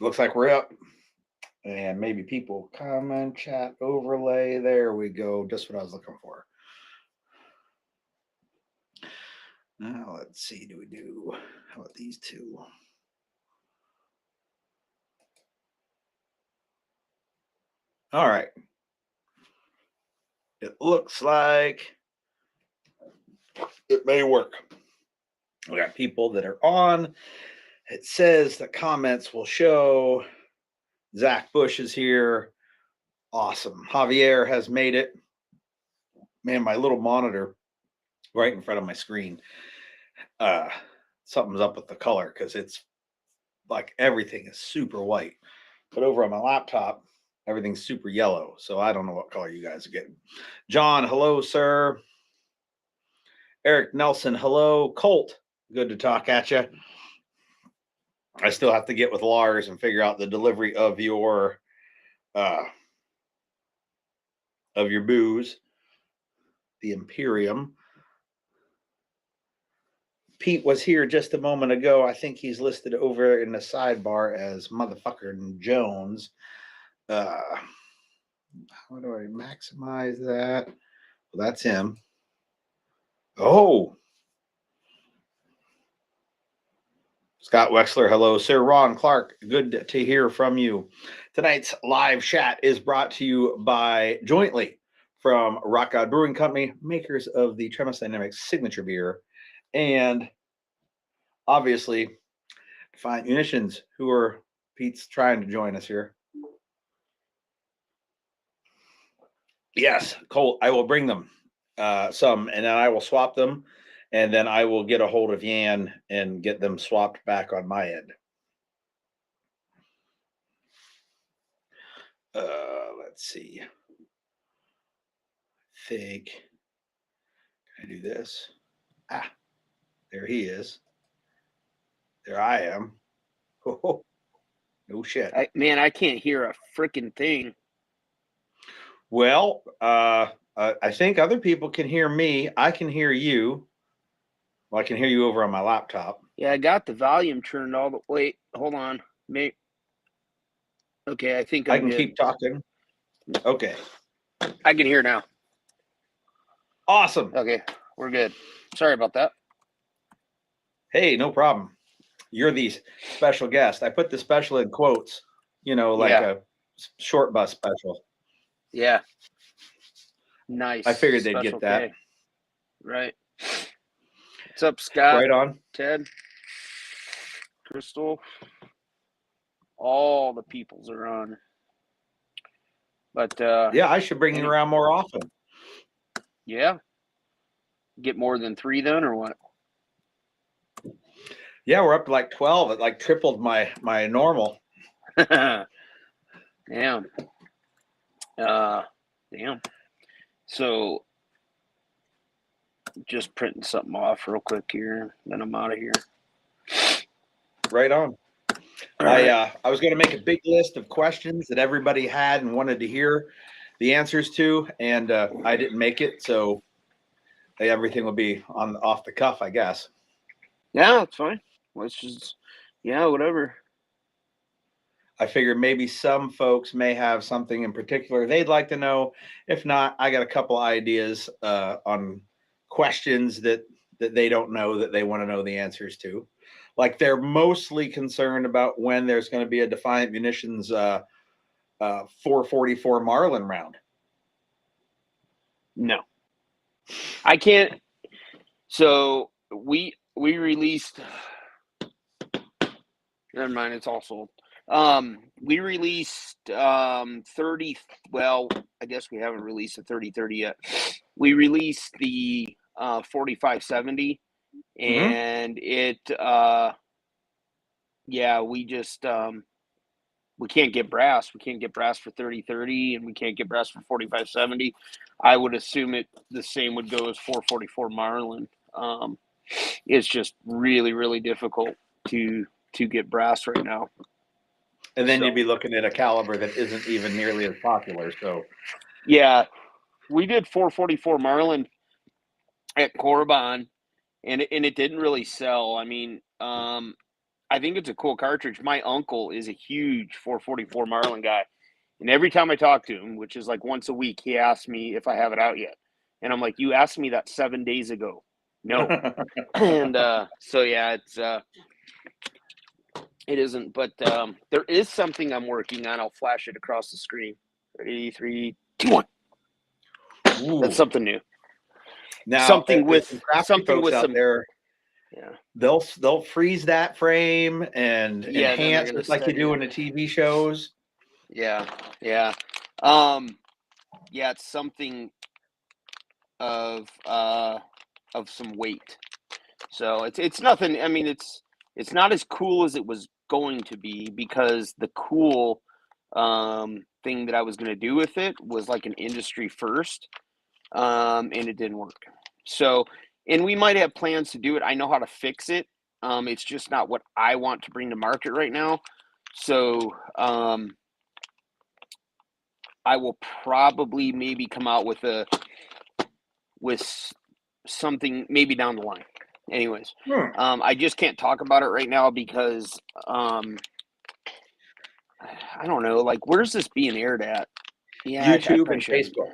Looks like we're up. And maybe people comment, chat, overlay. There we go. Just what I was looking for. Now let's see. How about these two? All right. It looks like it may work. We got people that are on. It says the comments will show. Zach Bush is here. Awesome. Javier has made it. Man, my little monitor right in front of my screen. Something's up with the color because it's like everything is super white. But over on my laptop, everything's super yellow. So I don't know what color you guys are getting. John, hello, sir. Eric Nelson, hello. Colt, good to talk at you. I still have to get with Lars and figure out the delivery of your booze, the Imperium. Pete was here just a moment ago. I think he's listed over in the sidebar as motherfucker Jones. How do I maximize that? Well, that's him. Oh, Scott Wexler, hello. Sir Ron Clark, good to hear from you. Tonight's live chat is brought to you by jointly from Rock God Brewing Company, makers of the Tremis Dynamics signature beer, and obviously Defiant Munitions, who are Pete's trying to join us here. Yes, Colt, I will bring them some, and then I will swap them. And then I will get a hold of Yan and get them swapped back on my end. Let's see. I think, can I do this? Ah, there he is. There I am. Oh, no shit. Man, I can't hear a freaking thing. Well, I think other people can hear me. I can hear you. Well, I can hear you over on my laptop. Yeah, I got the volume turned all the way. Hold on. Okay, I think I can keep talking. Okay. I can hear now. Awesome. Okay, we're good. Sorry about that. Hey, no problem. You're the special guest. I put the special in quotes, like a short bus special. Yeah. Nice. I figured they'd get that. K. Right. What's up, Scott? Right on. Ted. Crystal. All the peoples are on. But yeah, I should bring you around more often. Yeah. Get more than 3 then, or what? Yeah, we're up to like 12. It like tripled my normal. Damn. Damn. So just printing something off real quick here, then I'm out of here. Right on. I was going to make a big list of questions that everybody had and wanted to hear the answers to, and I didn't make it, so everything will be off the cuff, I guess. Yeah, that's fine. Let's just, whatever. I figured maybe some folks may have something in particular they'd like to know. If not, I got a couple ideas on questions that they don't know that they want to know the answers to. Like they're mostly concerned about when there's going to be a Defiant Munitions 444 Marlin round. No, I can't. So we released. Never mind, it's all sold. We released 30. Well, I guess we haven't released the 3030 yet. We released the 4570, and it. We just we can't get brass. We can't get brass for 3030, and we can't get brass for 4570. I would assume the same would go as 444 Marlin. It's just really, really difficult to get brass right now. And then you'd be looking at a caliber that isn't even nearly as popular. So, yeah, we did 444 Marlin at Corbin, and it didn't really sell. I mean, I think it's a cool cartridge. My uncle is a huge 444 Marlin guy. And every time I talk to him, which is like once a week, he asks me if I have it out yet. And I'm like, you asked me that 7 days ago. No. And so yeah, it isn't. But there is something I'm working on. I'll flash it across the screen. 3, 2, 1. Ooh. That's something new. Now, Something there's with some crafty folks out some there. yeah. They'll freeze that frame and Yeah, and then they're enhance gonna it like you steady do it. in the TV shows. Yeah, yeah. Yeah, it's something of some weight. So it's nothing. I mean, it's not as cool as it was going to be, because the cool thing that I was going to do with it was like an industry first, and it didn't work. So, and we might have plans to do it. I know how to fix it. It's just not what I want to bring to market right now. So, I will probably maybe come out with something maybe down the line. Anyways, I just can't talk about it right now because I don't know. Like, where's this being aired at? Yeah, YouTube and shouldn't. Facebook.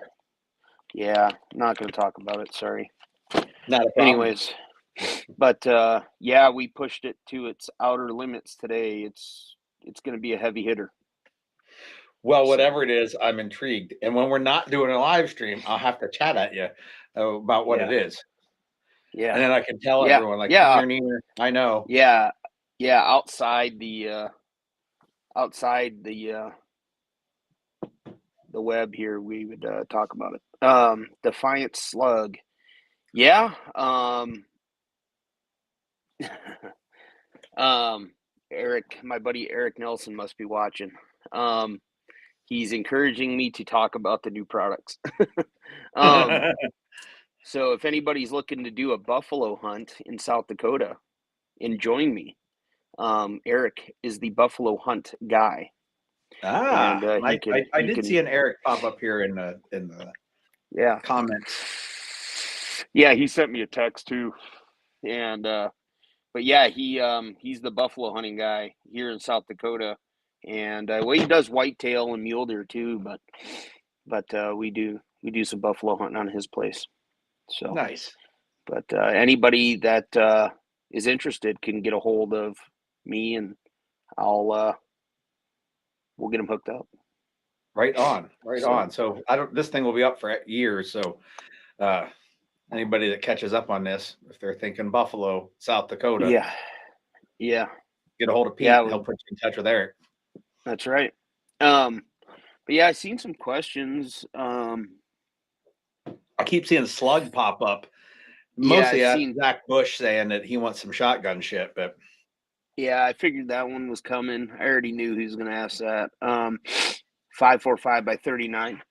Yeah, not going to talk about it. Sorry. Not a problem. Anyways, but yeah, we pushed it to its outer limits today. It's going to be a heavy hitter. Well, whatever it is, I'm intrigued. And when we're not doing a live stream, I'll have to chat at you about what it is. Yeah. And then I can tell everyone, like, near, I know. Yeah. Yeah. Outside the web here, we would talk about it. Defiant Slug. Yeah. Eric, my buddy Eric Nelson must be watching. He's encouraging me to talk about the new products. So if anybody's looking to do a buffalo hunt in South Dakota and join me, Eric is the buffalo hunt guy. And I did can see an Eric pop up here in the comments. Yeah, he sent me a text too. And but yeah, he's the buffalo hunting guy here in South Dakota. And well, he does whitetail and mule deer too, but we do some buffalo hunting on his place. So nice. But anybody that is interested can get a hold of me, and we'll get them hooked up. Right on. So this thing will be up for years. So anybody that catches up on this, if they're thinking Buffalo, South Dakota, yeah, get a hold of Pete. And he'll put you in touch with Eric. That's right. But yeah, I've seen some questions. I keep seeing Slug pop up. Mostly Zach Bush saying that he wants some shotgun shit, but yeah, I figured that one was coming. I already knew he was going to ask that. 545 by 39.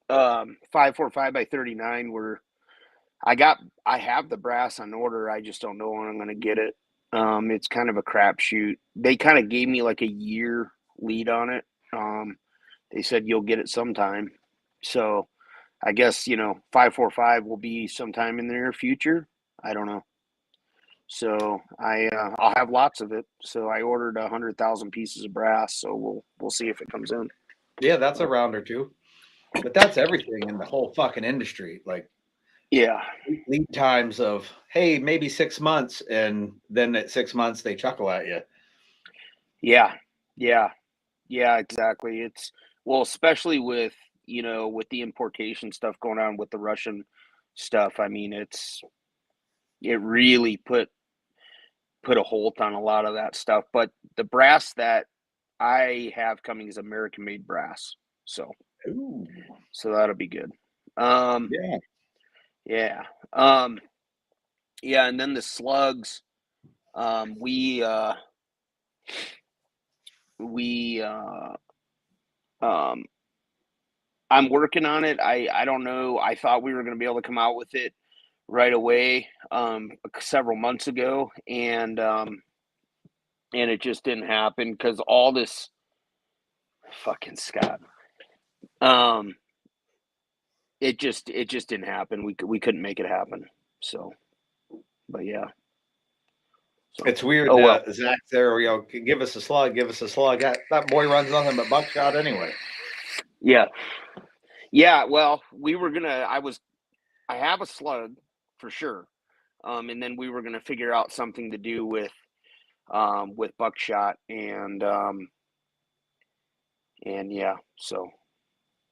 545 by 39. Where I have the brass on order. I just don't know when I'm going to get it. It's kind of a crapshoot. They kind of gave me like a year lead on it. They said you'll get it sometime. So I guess, 545 will be sometime in the near future. I don't know. So I'll have lots of it. So I ordered 100,000 pieces of brass. So we'll see if it comes in. Yeah, that's a round or two. But that's everything in the whole fucking industry. Like, yeah, lead times of, hey, maybe 6 months, and then at 6 months they chuckle at you. Yeah, exactly. It's especially with with the importation stuff going on with the Russian stuff. I mean, it really put a halt on a lot of that stuff. But the brass that I have coming is American made brass. So that'll be good. Yeah. And then the slugs, I'm working on it. I don't know. I thought we were going to be able to come out with it right away several months ago, and it just didn't happen because all this fucking Scott. It just didn't happen. We couldn't make it happen. So, but yeah. So, It's weird. oh well. Zach there, give us a slug, give us a slug. That boy runs nothing but buckshot anyway. Yeah. Yeah. Well, I have a slug for sure. And then we were going to figure out something to do with buckshot and yeah, so,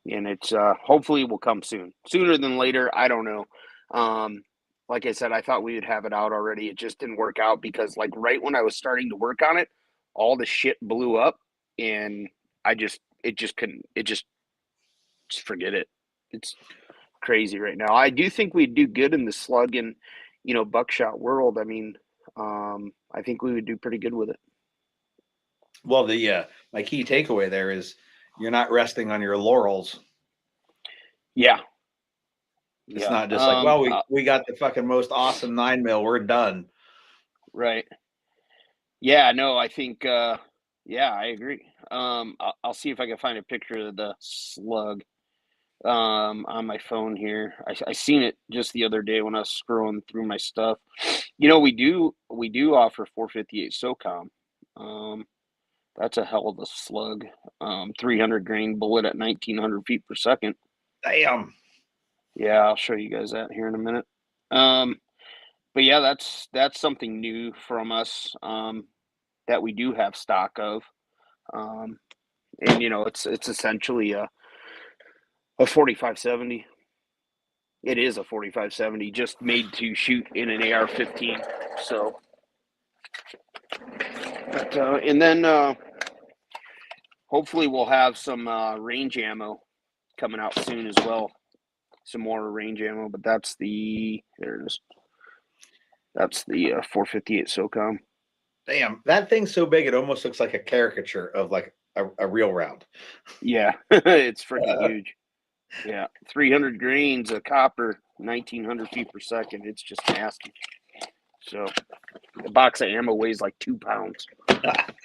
and it's hopefully will come sooner than later. I don't know. Like I said, I thought we would have it out already. It just didn't work out because like right when I was starting to work on it, all the shit blew up and it just couldn't, just forget it. It's crazy right now. I do think we'd do good in the slug and, buckshot world. I mean, I think we would do pretty good with it. Well, my key takeaway there is you're not resting on your laurels. Yeah. It's not just like, well, we got the fucking most awesome 9mm. We're done. Right. Yeah. No, I think. Yeah, I agree. I'll see if I can find a picture of the slug on my phone here. I seen it just the other day when I was scrolling through my stuff. We do offer 458 SOCOM. That's a hell of a slug. 300 grain bullet at 1900 feet per second. Damn. Yeah, I'll show you guys that here in a minute. But yeah, that's something new from us that we do have stock of. And it's essentially a 4570. It is a 4570, just made to shoot in an AR-15. So, but, and then hopefully we'll have some range ammo coming out soon as well. Some more range ammo, but there it is. That's the 458 SOCOM. Damn, that thing's so big it almost looks like a caricature of like a real round. Yeah, it's freaking huge. Yeah, 300 grains of copper, 1900 feet per second. It's just nasty. So, a box of ammo weighs like 2 pounds.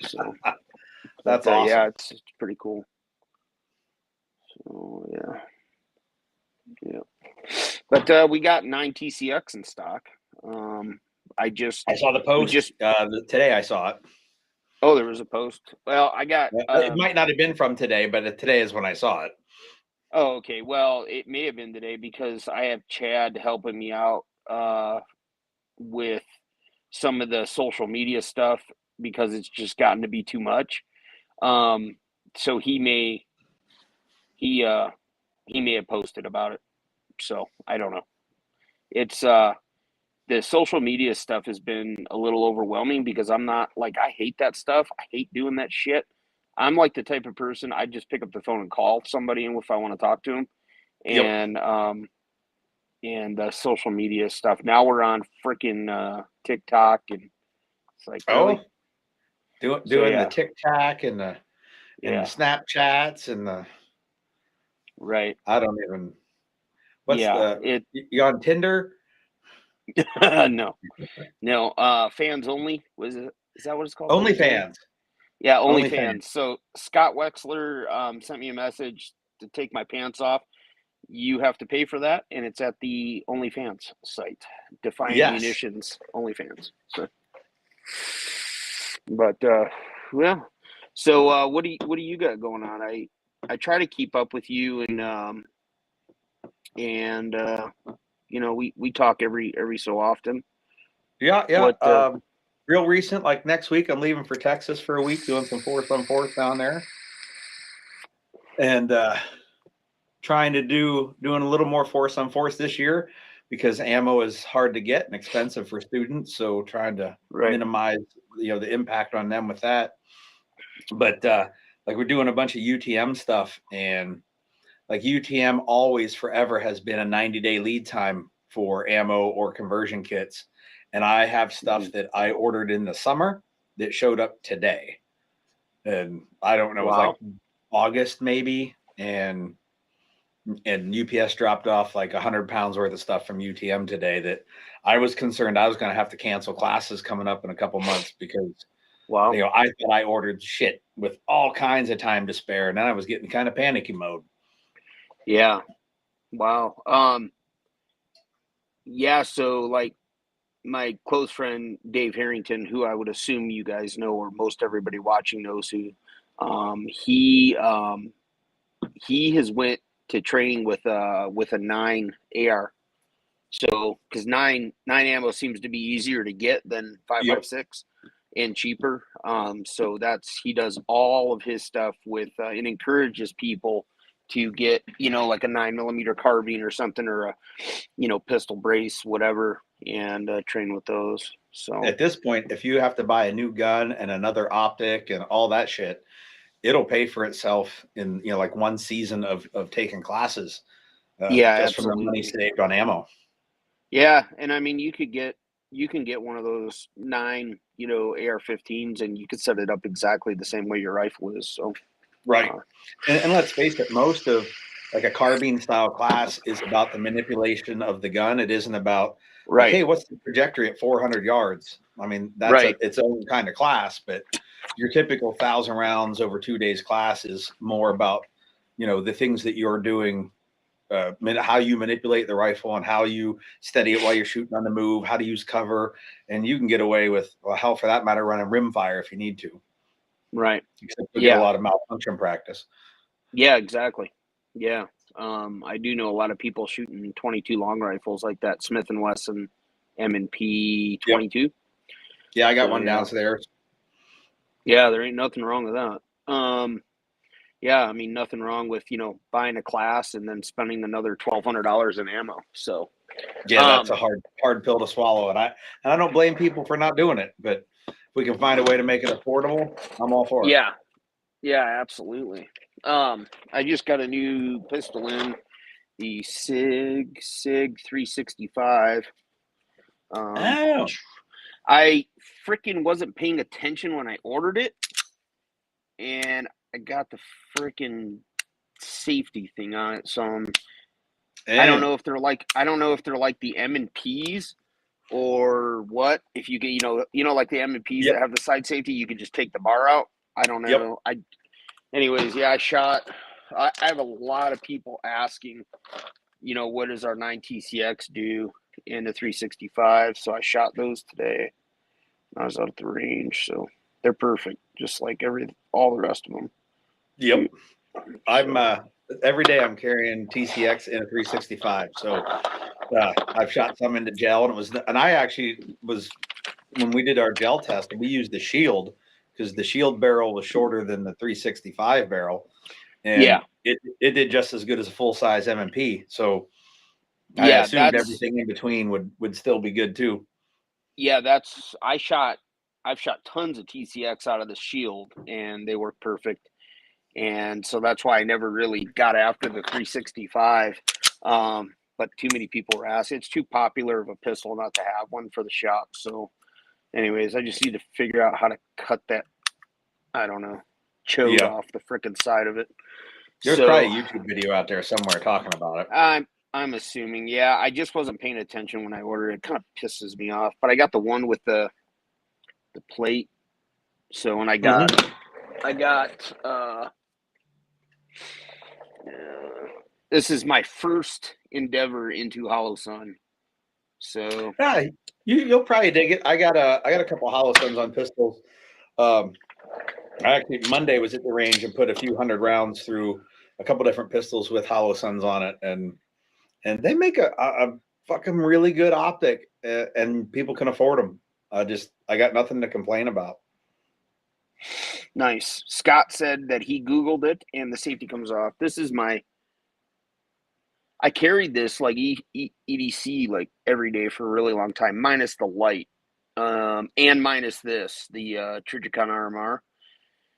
So, that's awesome. Yeah, it's pretty cool. So yeah. But we got 9 TCX in stock. I saw the post today. I saw it. Oh, there was a post. Well, I got. It might not have been from today, but today is when I saw it. Oh, okay. Well, it may have been today because I have Chad helping me out with some of the social media stuff because it's just gotten to be too much. So he may have posted about it. So I don't know. It's the social media stuff has been a little overwhelming because I'm not like, I hate that stuff. I hate doing that shit. I'm like the type of person, I just pick up the phone and call somebody if I want to talk to them. And and the social media stuff. Now we're on freaking TikTok and it's like, really? Doing the TikTok and the Snapchats and the right. I don't even. You on Tinder? No. Fans only. Is that what it's called? OnlyFans. Yeah, OnlyFans. So Scott Wexler sent me a message to take my pants off. You have to pay for that, and it's at the OnlyFans site, Defiant Munitions OnlyFans. So, but well, so what do you got going on? I try to keep up with you, and we talk every so often. Yeah. Real recent, like next week, I'm leaving for Texas for a week, doing some 4th down there, and trying to doing a little more 4 this year because ammo is hard to get and expensive for students. So trying to minimize the impact on them with that. But like we're doing a bunch of UTM stuff, and like UTM always forever has been a 90-day lead time for ammo or conversion kits. And I have stuff that I ordered in the summer that showed up today. And I don't know, it was like August maybe. And UPS dropped off like 100 pounds worth of stuff from UTM today that I was concerned I was going to have to cancel classes coming up in a couple months because I thought I ordered shit with all kinds of time to spare. And then I was getting kind of panicky mode. Yeah. Wow. Yeah. So like my close friend Dave Harrington, who I would assume you guys know, or most everybody watching knows who, he has went to training with a 9 AR. So because nine ammo seems to be easier to get than 5.56 and cheaper. So he does all of his stuff with and encourages people to get, like a 9mm carbine or something, or a pistol brace, whatever, and train with those. So At this point, if you have to buy a new gun and another optic and all that shit, it'll pay for itself in like one season of taking classes, yeah, just from the money absolutely. saved on ammo. Yeah, and I mean you can get one of those 9 AR-15s, and you could set it up exactly the same way your rifle is. So Right. And let's face it, most of like a carbine style class is about the manipulation of the gun. It isn't about like, right, hey, what's the trajectory at 400 yards? I mean, that's right, its own kind of class, but your typical 1,000 rounds over 2 days class is more about, the things that you're doing, how you manipulate the rifle and how you steady it while you're shooting on the move, how to use cover. And you can get away with, well, hell, for that matter, running rim fire if you need to, right. except you'll get a Yeah, lot of malfunction practice. yeah, exactly. Yeah. I do know a lot of people shooting 22 long rifles like that Smith and Wesson M&P Yep. 22. Yeah, I got So one yeah, downstairs. yeah, there ain't nothing wrong with that. Yeah, I mean nothing wrong with buying a class and then spending another $1,200 in ammo. So Yeah, that's a hard pill to swallow, and I don't blame people for not doing it. But if we can find a way to make it affordable, I'm all for it. yeah, yeah, absolutely. I just got a new pistol in the Sig 365. Oh, Which I freaking wasn't paying attention when I ordered it, and I got the freaking safety thing on it. So I don't know if they're like the M&Ps or what. If you get like the M&Ps yep, that have the side safety, you can just take the bar out. I don't yep. know. Anyways, yeah, I shot. I have a lot of people asking, what does our 9 TCX do in the 365? So I shot those today. I was out at the range, so they're perfect, just like all the rest of them. Yep. I'm So every day I'm carrying TCX in a 365. So I've shot some into gel, and I actually was when we did our gel test, we used the shield because the shield barrel was shorter than the 365 barrel, yeah, and it did just as good as a full size M&P. So I yeah, assumed everything in between would still be good too. that's I've shot tons of TCX out of the shield, and they work perfect. And so that's why I never really got after the 365. But too many people were asking. It's too popular of a pistol not to have one for the shop. So, anyways, I just need to figure out how to cut that. I don't know, chode Yeah, off the freaking side of it. there's So probably a YouTube video out there somewhere talking about it. I'm assuming, yeah. I just wasn't paying attention when I ordered it. It kind of pisses me off. But I got the one with the plate. So when I got this is my first endeavor into Hollow Sun. So Yeah, you'll probably dig it. I got a couple of Hollow Suns on pistols. Um, I actually Monday was at the range and put a few 100 rounds through a couple different pistols with Hollow Suns on it, and they make a fucking really good optic, and people can afford them. I got nothing to complain about. nice. Scott said that he Googled it and the safety comes off. I carried this like EDC like every day for a really long time, minus the light, and minus the Trijicon RMR.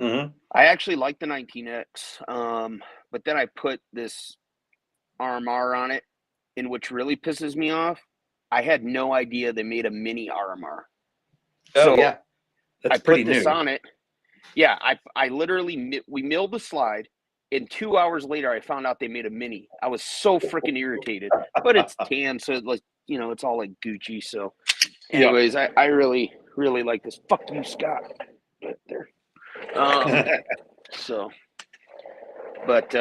Mm-hmm. I actually like the 19X, but then I put this RMR on it, and which really pisses me off, I had no idea they made a mini RMR. Oh So yeah, that's I pretty put this new. on it. Yeah, I literally we milled the slide, and 2 hours later I found out they made a mini. I was so freaking irritated, but it's tan, so it, like it's all like Gucci. So, Yeah. anyways, I really like this. Fuck you, Scott. Right there. So, but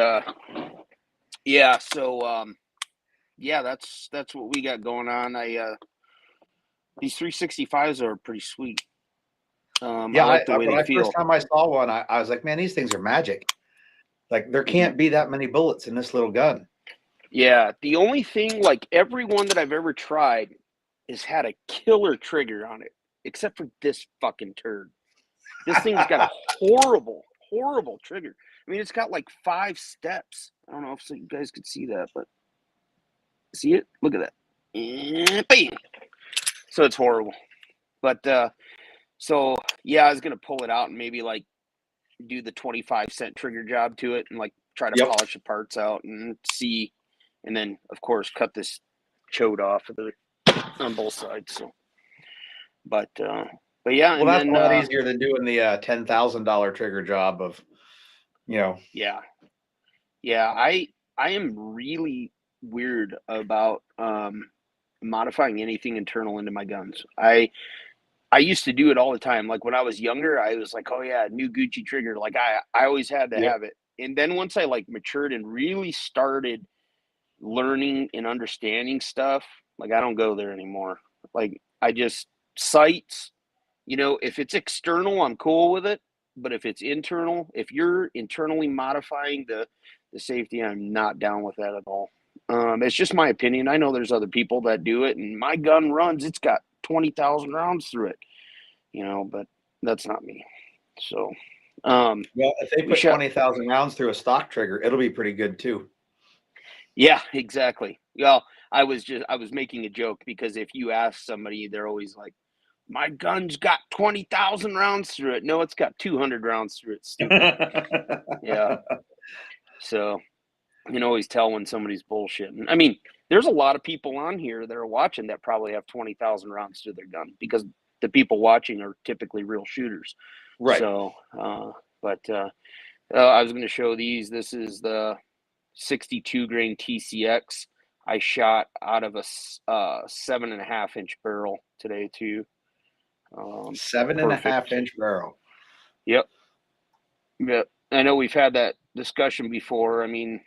yeah, so yeah, that's what we got going on. These 365s are pretty sweet. Yeah, I like the way when they I first feel. time I saw one, I was like, man, these things are magic. Like there Mhm. can't be that many bullets in this little gun. Yeah, the only thing, like every one that I've ever tried has had a killer trigger on it, except for this fucking turd. This thing's got a horrible, horrible trigger. I mean, it's got like 5 steps. I don't know if you guys could see that, but see it? Look at that. Bam! So it's horrible. But so yeah, I was gonna pull it out and maybe like do the 25-cent trigger job to it and like try to Yep. polish the parts out and see, and then of course cut this chode off of the on both sides. So, but yeah, Well, and that's a then lot easier than doing the $10,000 trigger job of, you know. yeah, yeah, I am really weird about modifying anything internal into my guns. I used to do it all the time. Like when I was younger, I was like, oh yeah, new Gucci trigger. Like I always had to Yep. have it. And then once I like matured and really started learning and understanding stuff, like I don't go there anymore. Like I just sights, if it's external, I'm cool with it. But if it's internal, if you're internally modifying the safety, I'm not down with that at all. It's just my opinion. I know there's other people that do it, and my gun runs. It's got 20,000 rounds through it, but that's not me. So, Well, if they we put shot. 20,000 rounds through a stock trigger, it'll be pretty good too. Yeah, exactly. Well, I was making a joke because if you ask somebody, they're always like, "My gun's got 20,000 rounds through it." No, it's got 200 rounds through it. Stupid. Yeah. So you can always tell when somebody's bullshitting. I mean, there's a lot of people on here that are watching that probably have 20,000 rounds to their gun because the people watching are typically real shooters. Right. So, I was going to show these. This is the 62 grain TCX. I shot out of a 7.5-inch barrel today too. Seven and a half Perfect. inch barrel. Yep. Yep. I know we've had that discussion before. I mean,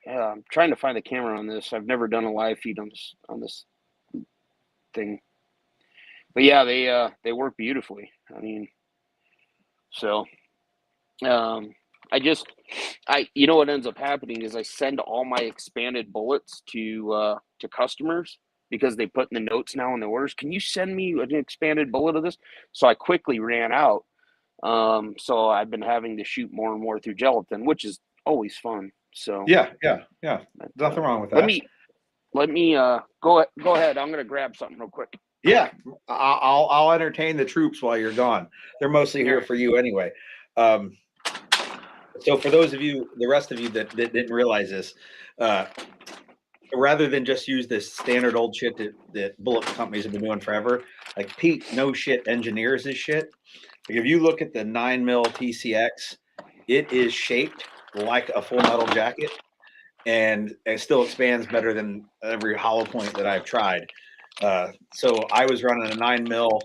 yeah, I'm trying to find the camera on this. I've never done a live feed on this thing, but yeah, they work beautifully. I mean, so um, what ends up happening is I send all my expanded bullets to customers because they put in the notes now in the orders. Can you send me an expanded bullet of this? So I quickly ran out. So I've been having to shoot more and more through gelatin, which is always fun. So Yeah. but, Nothing wrong with let that. me go ahead. I'm gonna grab something real quick. Yeah, I'll entertain the troops while you're gone. They're mostly here for you anyway. Um, so for those of you, the rest of you that didn't realize this, uh, rather than just use this standard old shit that bullet companies have been doing forever, like Pete, no shit, engineers this shit. Like if you look at the 9mm TCX, it is shaped like a full metal jacket, and it still expands better than every hollow point that I've tried. So I was running a 9mm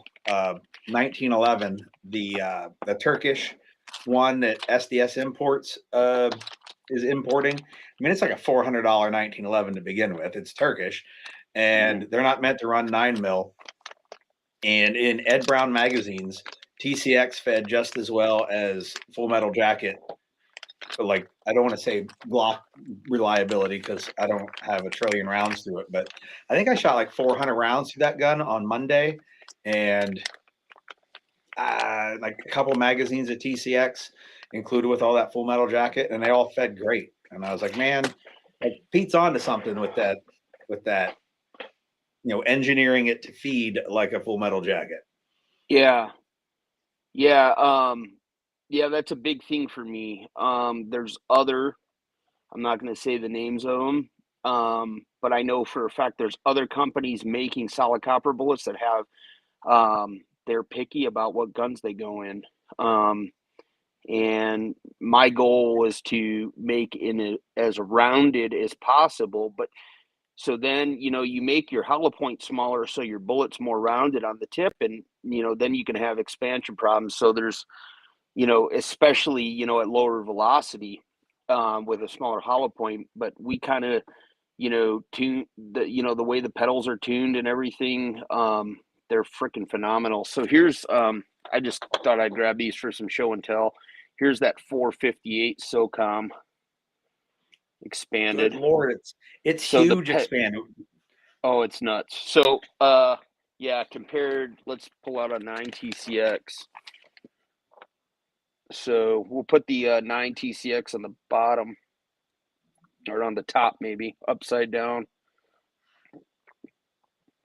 1911, the Turkish one that SDS Imports is importing. I mean, it's like a $400 1911 to begin with. It's Turkish, and they're not meant to run 9mm. And in Ed Brown magazines, TCX fed just as well as Full Metal Jacket. But like, I don't want to say Glock reliability because I don't have a trillion rounds through it, but I think I shot like 400 rounds through that gun on Monday, and like a couple magazines of TCX included with all that Full Metal Jacket, and they all fed great. And I was like, man, like Pete's on to something with that, engineering it to feed like a Full Metal Jacket. Yeah, yeah, yeah. That's a big thing for me. There's other. I'm not going to say the names of them, but I know for a fact there's other companies making solid copper bullets that have. They're picky about what guns they go in. And my goal was to make it as rounded as possible, but so then you make your hollow point smaller so your bullet's more rounded on the tip, and then you can have expansion problems. So there's especially at lower velocity with a smaller hollow point. But we kind of tune the way the pedals are tuned and everything. They're freaking phenomenal. So here's I just thought I'd grab these for some show and tell. Here's that 458 SOCOM expanded. Good Lord, it's So huge expanded. Oh, it's nuts. So yeah, compared, let's pull out a 9 TCX. So we'll put the 9 TCX on the bottom, or on the top, maybe upside down.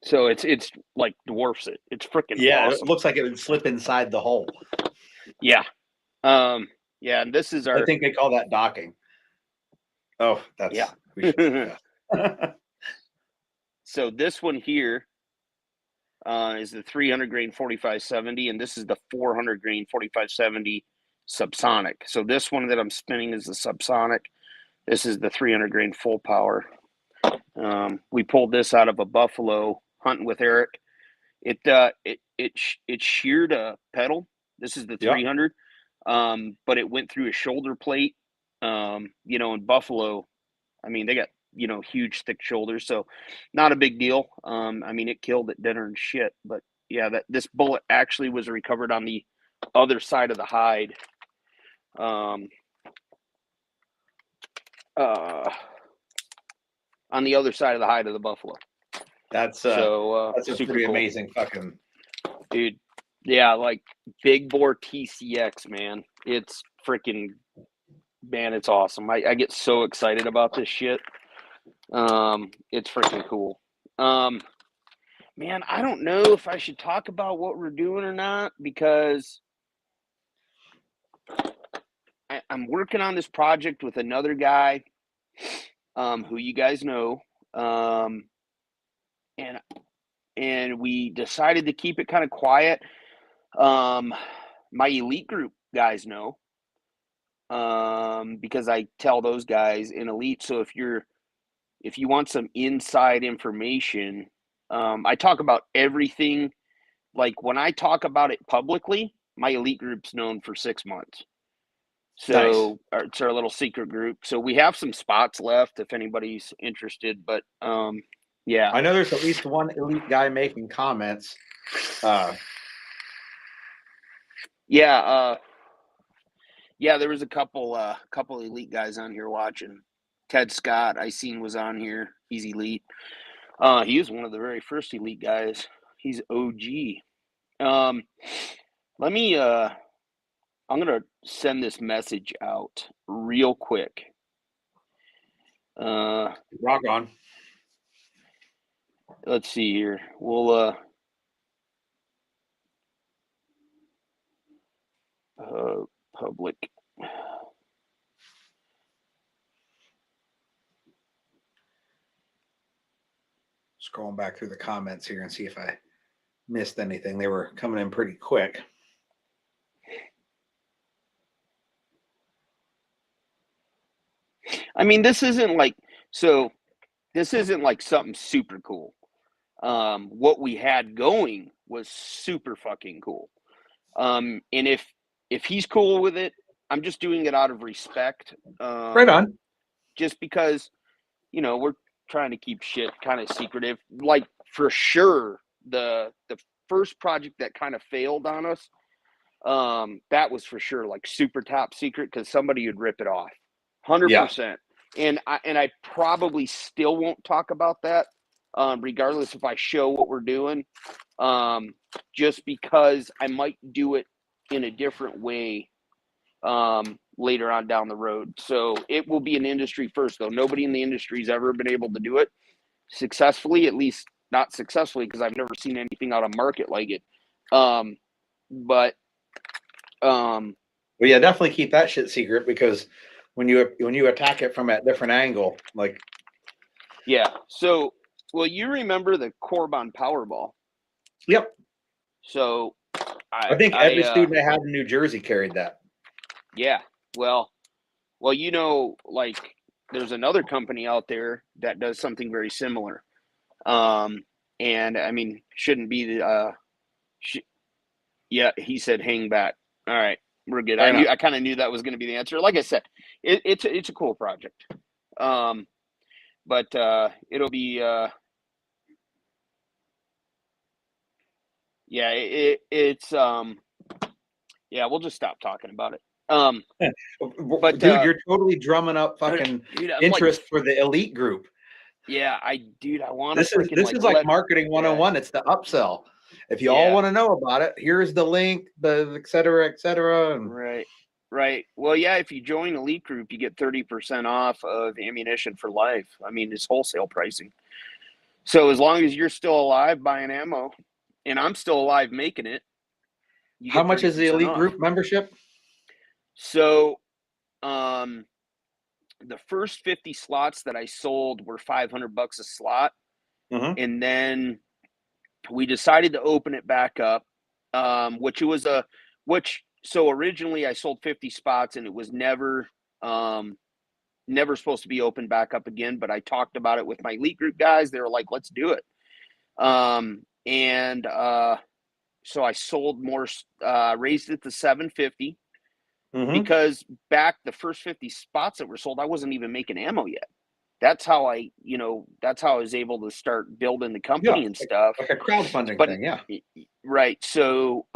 So it's like dwarfs it. It's freaking awesome. It looks like it would slip inside the hole. Yeah. Yeah, and this is our, I think they call that docking. Oh, that's, yeah. So this one here is the 300 grain 4570, and this is the 400 grain 4570 subsonic. So this one that I'm spinning is the subsonic. This is the 300 grain full power. We pulled this out of a Buffalo hunting with Eric. It sheared a pedal. This is the 300, but it went through a shoulder plate. In Buffalo, I mean, they got huge thick shoulders, so not a big deal. I mean, it killed it dinner and shit. But yeah, this bullet actually was recovered on the other side of the hide. On the other side of the hide of the buffalo. That's a pretty cool. amazing fucking dude. Yeah, like big bore TCX, man. It's freaking, man, it's awesome. I get so excited about this shit. It's freaking cool. Man, I don't know if I should talk about what we're doing or not, because I'm working on this project with another guy, who you guys know, and we decided to keep it kind of quiet. My elite group guys know, because I tell those guys in elite. So if you want some inside information, I talk about everything. Like when I talk about it publicly, my elite group's known for 6 months. So nice. It's our little secret group. So we have some spots left if anybody's interested, but yeah. I know there's at least one elite guy making comments. Yeah, there was a couple elite guys on here watching. Ted Scott, I seen, was on here. He's elite. He was one of the very first elite guys. He's OG. Let me I'm gonna send this message out real quick. Rock on. Let's see here. We'll public. Scrolling back through the comments here and see if I missed anything. They were coming in pretty quick. I mean, this isn't like something super cool. What we had going was super fucking cool. And if he's cool with it, I'm just doing it out of respect. Right on. Just because, we're trying to keep shit kind of secretive. Like for sure, the first project that kind of failed on us, that was for sure like super top secret, because somebody would rip it off, 100%. And I probably still won't talk about that, regardless if I show what we're doing, just because I might do it in a different way later on down the road. So it will be an industry first, though. Nobody in the industry's ever been able to do it successfully, at least not successfully, because I've never seen anything out of market like it. Well, yeah, definitely keep that shit secret, because when you attack it from a different angle, like, yeah. So, well, you remember the Corbon Powerball? Yep. So I think every student I had in New Jersey carried that. Yeah. Well, like there's another company out there that does something very similar. And I mean, shouldn't be the yeah, he said hang back. All right, we're good. I kind of knew that was going to be the answer. Like I said, it's a cool project. but it'll be yeah, it's yeah, we'll just stop talking about it. But dude, you're totally drumming up fucking dude, interest for the elite group. Yeah, I want to This is like marketing 101. It's the upsell. If you all want to know about it, here's the link, the et cetera, et cetera. Right. Well, yeah, if you join Elite Group, you get 30% off of ammunition for life. I mean, it's wholesale pricing. So as long as you're still alive buying ammo, and I'm still alive making it, you How get much is the Elite off. Group membership? So, the first 50 slots that I sold were $500 a slot, and then we decided to open it back up, so originally I sold 50 spots and it was never supposed to be opened back up again, but I talked about it with my Elite Group guys. They were like, let's do it. So I sold more, raised it to 750 because back the first 50 spots that were sold, I wasn't even making ammo yet. That's how I was able to start building the company and stuff. Like a crowdfunding thing, yeah. Right. So,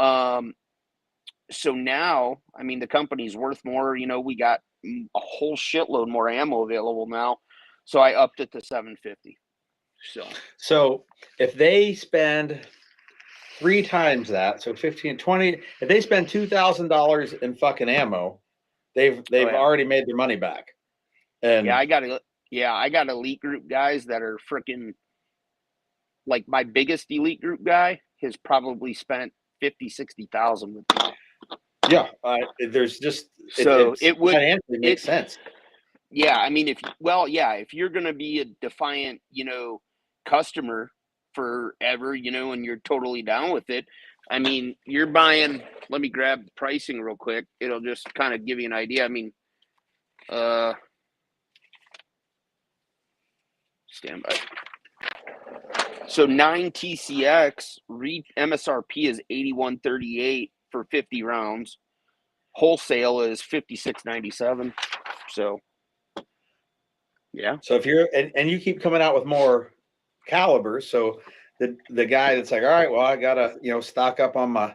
so now, I mean, the company's worth more. You know, we got a whole shitload more ammo available now, so I upped it to 750. So if they spend 3 times that, so 15, 20, if they spend $2,000 in fucking ammo, they've already made their money back. And I got Elite Group guys that are freaking, like, my biggest Elite Group guy has probably spent 50, 60,000 with me. Yeah, there's just it would financially makes sense. Yeah, I mean, if you're gonna be a Defiant, customer forever, and you're totally down with it, I mean, you're buying. Let me grab the pricing real quick. It'll just kind of give you an idea. I mean, stand by. So 9 TCX MSRP is 81.38 for 50 rounds. Wholesale is 56.97. So, yeah. So if you're and you keep coming out with more calibers, so the guy that's like, all right, well, I gotta stock up on my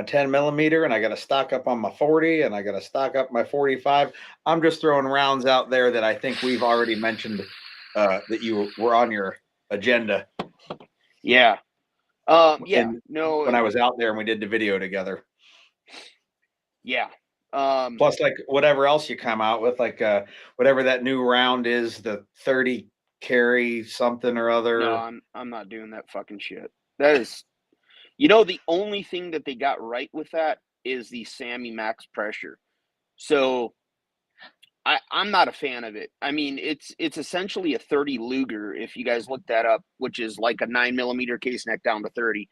10 millimeter, and I gotta stock up on my 40, and I gotta stock up my 45. I'm just throwing rounds out there that I think we've already mentioned that you were on your agenda. Yeah. When I was out there and we did the video together. Yeah. Plus, like, whatever else you come out with, like whatever that new round is, the 30 carry something or other. No, I'm not doing that fucking shit. That is, the only thing that they got right with that is the Sammy Max pressure. So I'm not a fan of it. I mean, it's essentially a 30 Luger, if you guys look that up, which is like a 9 millimeter case neck down to 30,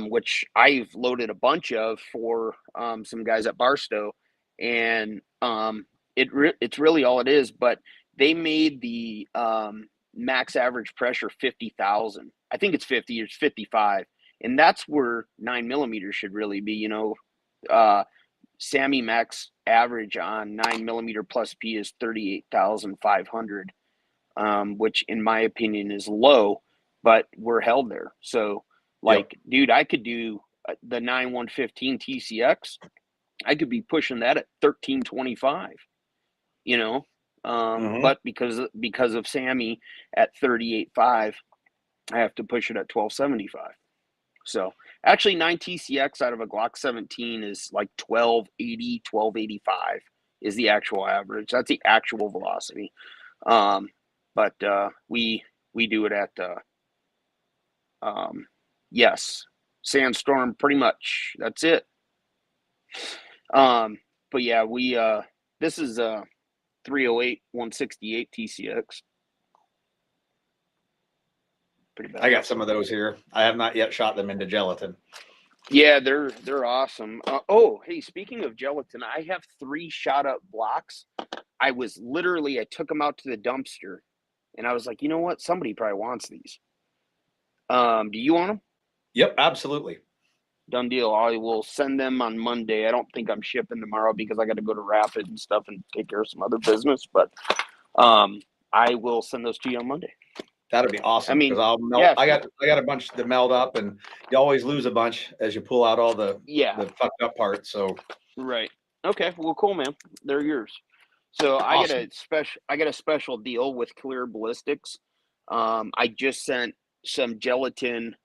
which I've loaded a bunch of for some guys at Barstow, and it's really all it is. But they made the max average pressure 50,000. I think it's 50 or 55, and that's where 9 millimeters should really be. Sammy Max average on 9 millimeter plus P is 38,500, which in my opinion is low, but we're held there. So, dude, I could do the 9115 TCX. I could be pushing that at 1325. But because of Sammy at 38.5, I have to push it at 1275. So actually 9 TCX out of a Glock 17 is like 1280, 1285 is the actual average. That's the actual velocity. But we do it at Sandstorm, pretty much. That's it. But yeah, we this is 308 168 TCX. Pretty bad. I got some of those here. I have not yet shot them into gelatin. Yeah, they're awesome. Oh, hey, speaking of gelatin, I have 3 shot up blocks. I took them out to the dumpster, and I was like, you know what? Somebody probably wants these. Do you want them? Yep, absolutely. Done deal. I will send them on Monday. I don't think I'm shipping tomorrow because I got to go to Rapid and stuff and take care of some other business. But I will send those to you on Monday. That'd be awesome. I mean, because I'll melt. yeah, I got a bunch to meld up, and you always lose a bunch as you pull out all the fucked up parts. So right. Okay. Well, cool, man. They're yours. So I awesome. got a special deal with Clear Ballistics. I just sent some gelatin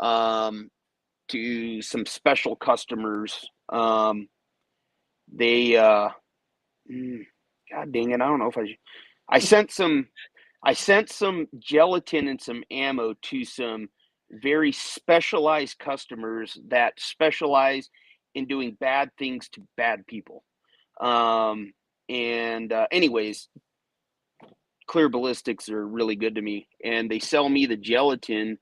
to some special customers. They God dang it, I don't know if I sent some gelatin and some ammo to some very specialized customers that specialize in doing bad things to bad people. Anyways, Clear Ballistics are really good to me, and they sell me the gelatin.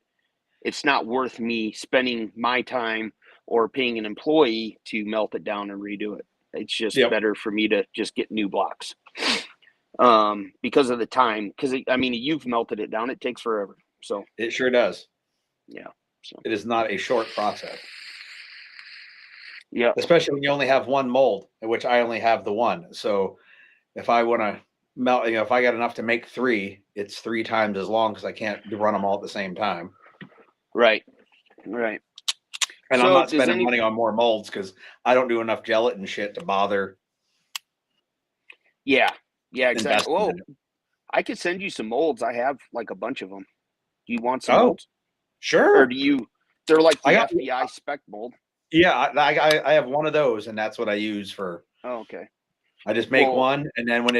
It's not worth me spending my time or paying an employee to melt it down and redo it. It's just better for me to just get new blocks because of the time. Because I mean, you've melted it down; it takes forever. So it sure does. Yeah. So it is not a short process. Yeah. Especially when you only have one mold, in which I only have the one. So if I want to melt, if I got enough to make 3, it's 3 times as long because I can't run them all at the same time. Right. Right. And so I'm not spending money on more molds because I don't do enough gelatin shit to bother. Yeah. Yeah, exactly. Well, I could send you some molds. I have like a bunch of them. Do you want some molds? Sure. Or they're like the FBI spec mold. Yeah, I have one of those, and that's what I use for. Oh, okay. I just make one, and then when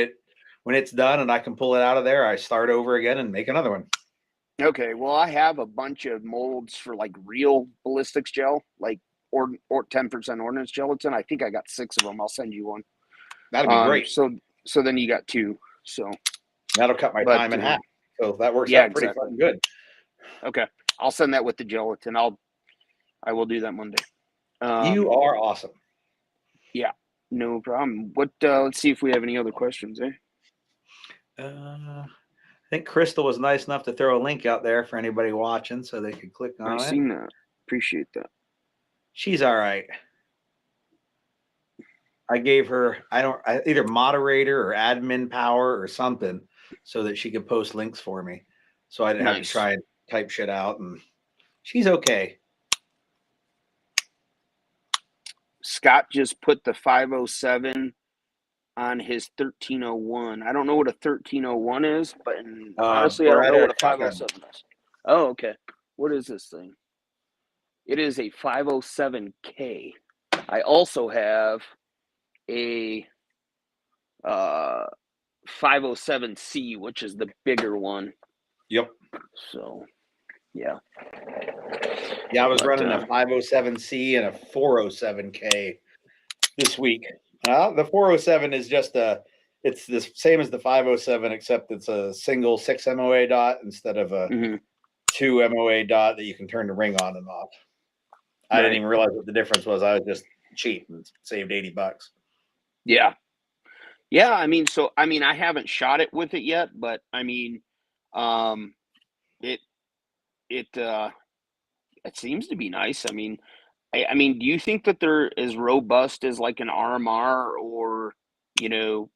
it's done and I can pull it out of there, I start over again and make another one. Okay, well, I have a bunch of molds for like real ballistics gel, like or 10% ordnance gelatin. I think I got 6 of them. I'll send you one. That'd be great. So then you got 2. So that'll cut my time in half. So that works out pretty fucking good. Okay, I'll send that with the gelatin. I will do that Monday. You are awesome. Yeah, no problem. What? Let's see if we have any other questions, eh? I think Crystal was nice enough to throw a link out there for anybody watching, so they could click on it. I've seen that. Appreciate that. She's all right. I gave her either moderator or admin power or something so that she could post links for me, so I didn't have to try and type shit out, and she's okay. Scott just put the 507 on his 1301. I don't know what a 1301 is, but honestly, I don't know what a 507 is. Oh, okay. What is this thing? It is a 507K. I also have a 507C, which is the bigger one. Yep. So, yeah. Yeah, I was running a 507C and a 407K this week. The 407 is just it's the same as the 507, except it's a single 6 MOA dot instead of a 2 MOA dot that you can turn the ring on and off. I didn't even realize what the difference was. I was just cheap and saved $80. Yeah. Yeah, I mean, I haven't shot it with it yet, but I mean, it seems to be nice. I mean, do you think that they're as robust as like an RMR or, the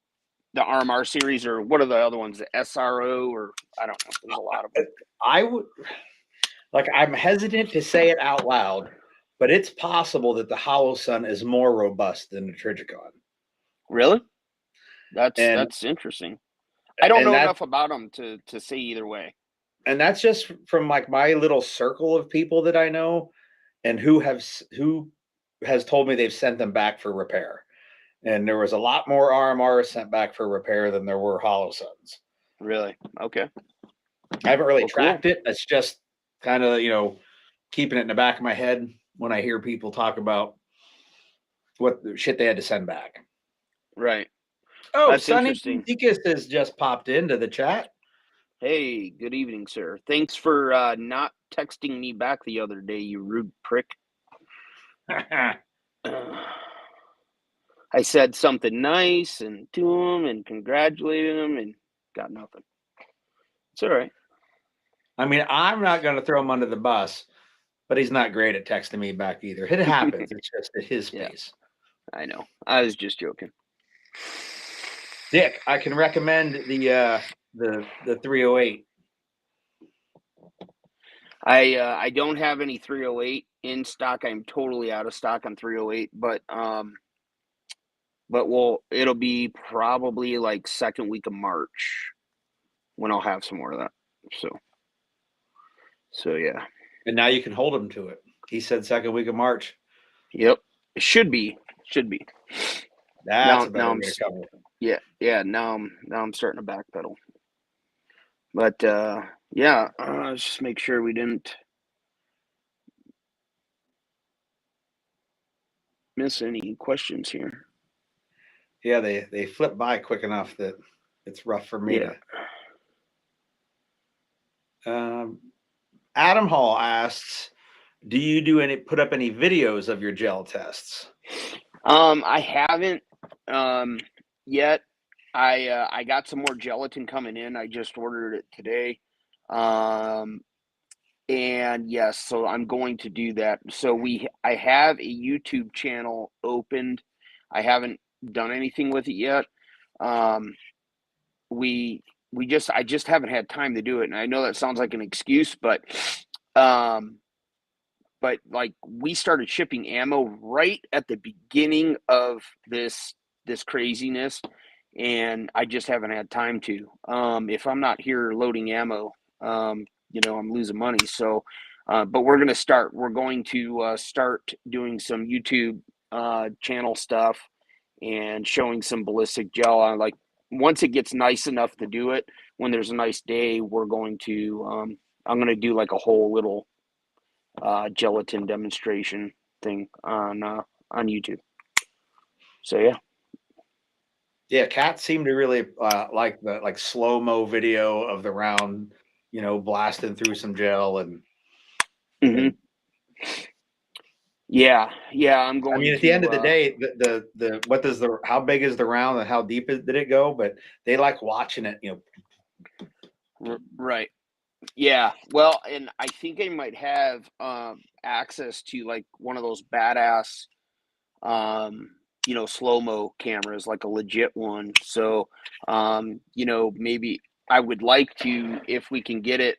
RMR series, or what are the other ones, the SRO, or I don't know. There's a lot of them. I'm hesitant to say it out loud, but it's possible that the Hollow Sun is more robust than the Trigicon. Really? That's interesting. I don't know enough about them to say either way. And that's just from like my little circle of people that I know, and who has told me they've sent them back for repair. And there was a lot more RMRs sent back for repair than there were Hollow Suns. Really? Okay. I haven't really tracked it. It's just kind of, keeping it in the back of my head when I hear people talk about what the shit they had to send back. Right. Oh, Sonny Tikas has just popped into the chat. Hey, good evening, sir. Thanks for not texting me back the other day, you rude prick. I said something nice and to him and congratulated him and got nothing. It's all right. I mean, I'm not going to throw him under the bus, but he's not great at texting me back either. It happens. It's just at his pace. I know. I was just joking. Dick, I can recommend the the 308? I don't have any 308 in stock. I'm totally out of stock on 308, but it'll be probably like second week of March when I'll have some more of that. So yeah. And now you can hold him to it. He said second week of March. Yep. It should be. That's a better way to cover it. Yeah. Now I'm starting to backpedal. But yeah, let's just make sure we didn't miss any questions here. Yeah, they flip by quick enough that it's rough for me to. Adam Hall asks, do you put up any videos of your gel tests? I haven't yet. I got some more gelatin coming in. I just ordered it today. And yes, so I'm going to do that. So I have a YouTube channel opened. I haven't done anything with it yet. I just haven't had time to do it. And I know that sounds like an excuse, but like we started shipping ammo right at the beginning of this craziness, and I just haven't had time to. If I'm not here loading ammo, I'm losing money. So, but we're going to start doing some YouTube channel stuff and showing some ballistic gel. Like once it gets nice enough to do it, when there's a nice day, I'm going to do like a whole little gelatin demonstration thing on YouTube. So yeah, cats seem to really like the slow-mo video of the round, blasting through some gel and. Yeah, I'm going. I mean, at the end of the day, how big is the round and how deep did it go? But they like watching it, Right. Yeah. Well, and I think I might have access to like one of those badass, slow-mo cameras, like a legit one. So, maybe I would like to, if we can get it,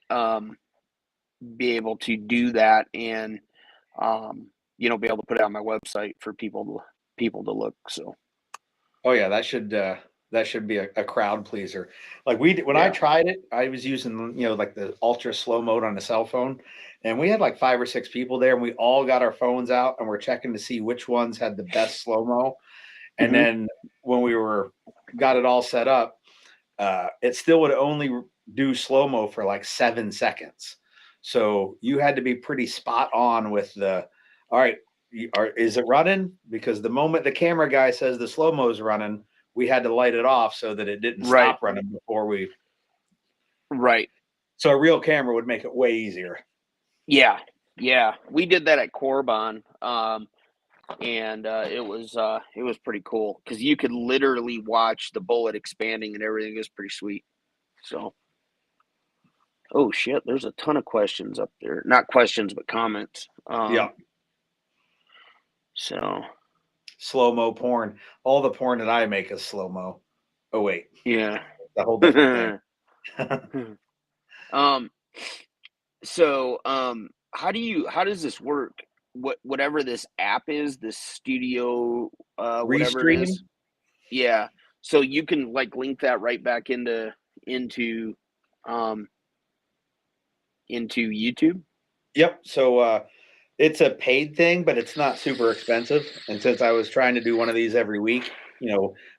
be able to do that and, be able to put it on my website for people to look. So. Oh yeah, that should be a crowd pleaser. Like when I tried it, I was using like the ultra slow mode on the cell phone, and we had like 5 or 6 people there, and we all got our phones out and we're checking to see which ones had the best slow mo. And then when we got it all set up, it still would only do slow mo for like 7 seconds. So you had to be pretty spot on with all right, is it running? Because the moment the camera guy says the slow mo is running, we had to light it off so that it didn't stop running before we. Right. So a real camera would make it way easier. Yeah. We did that at Corbon, and it was pretty cool because you could literally watch the bullet expanding and everything. Is pretty sweet. So. Oh shit! There's a ton of questions up there. Not questions, but comments. Yeah. So. Slow mo porn. All the porn that I make is slow mo. Oh wait. Yeah. The whole different thing. So how does this work? Whatever this app is, this studio whatever it is. Yeah. So you can like link that right back into YouTube. Yep. So it's a paid thing, but it's not super expensive. And since I was trying to do one of these every week,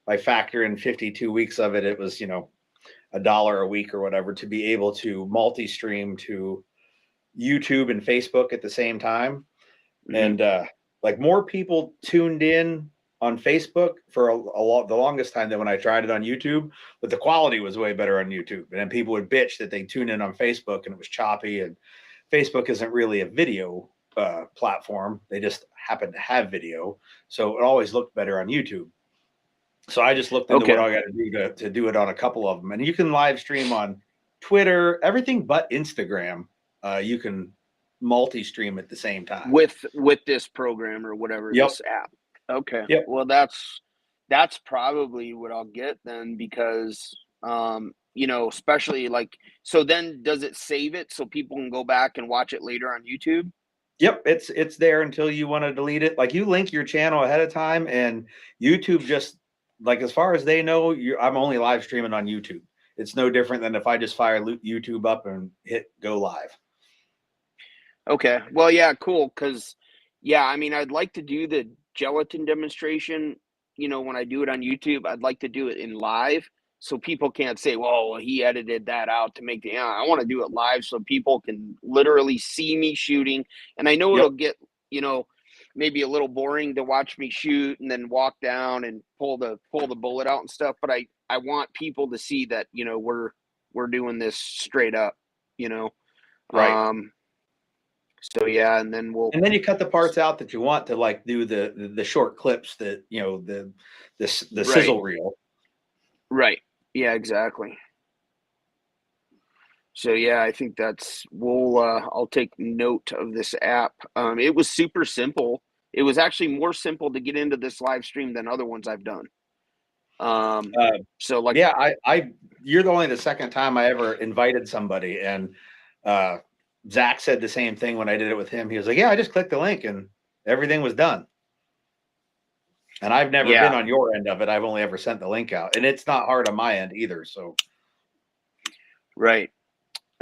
by factor in 52 weeks of it, it was, $1 a week or whatever to be able to multi-stream to YouTube and Facebook at the same time. And like more people tuned in on Facebook for the longest time than when I tried it on YouTube, but the quality was way better on YouTube. And then people would bitch that they tune in on Facebook and it was choppy, and Facebook isn't really a video platform. They just happen to have video. So it always looked better on YouTube. So I just looked into what I got to do to do it on a couple of them. And you can live stream on Twitter, everything but Instagram. You can multi-stream at the same time with this program or whatever, this app. Okay. Well, that's probably what I'll get then, because especially like, so then does it save it so people can go back and watch it later on YouTube? Yep, it's there until you want to delete it. Like you link your channel ahead of time, and YouTube just like as far as they know, I'm only live streaming on YouTube. It's no different than if I just fire YouTube up and hit go live. Okay. Well, yeah, cool. Cause yeah, I mean, I'd like to do the gelatin demonstration, when I do it on YouTube, I'd like to do it in live so people can't say, well, he edited that out to make I want to do it live so people can literally see me shooting. And I know Yep. it'll get, maybe a little boring to watch me shoot and then walk down and pull the bullet out and stuff. But I want people to see that, we're doing this straight up, Right. So yeah, and then And then you cut the parts out that you want to like do the short clips that the sizzle reel. Right. Yeah, exactly. So yeah, I think I'll take note of this app. It was super simple. It was actually more simple to get into this live stream than other ones I've done. So like, yeah, you're only the second time I ever invited somebody, and Zach said the same thing when I did it with him. He was like, yeah, I just clicked the link and everything was done. And I've never been on your end of it. I've only ever sent the link out, and it's not hard on my end either. So, right.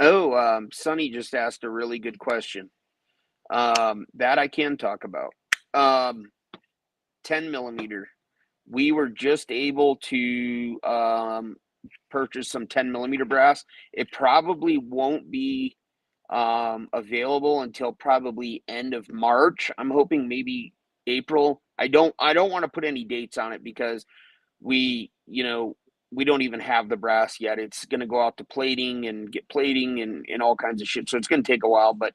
Oh, Sonny just asked a really good question. That I can talk about. 10 millimeter. We were just able to purchase some 10 millimeter brass. It probably won't be available until probably end of March. I'm hoping maybe April. I don't want to put any dates on it because we don't even have the brass yet. It's going to go out to plating and get plating and all kinds of shit. So it's going to take a while. But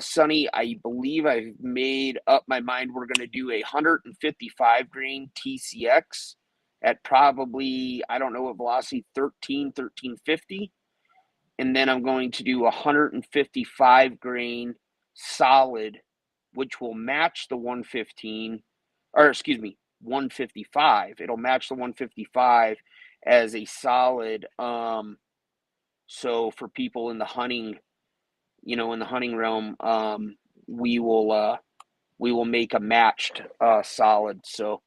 Sonny, I believe I've made up my mind. We're going to do a 155 grain TCX at probably, I don't know what velocity, 1350. And then I'm going to do 155 grain solid, which will match the 115, or excuse me, 155. It'll match the 155 as a solid. So for people in the hunting, in the hunting realm, we will make a matched solid. So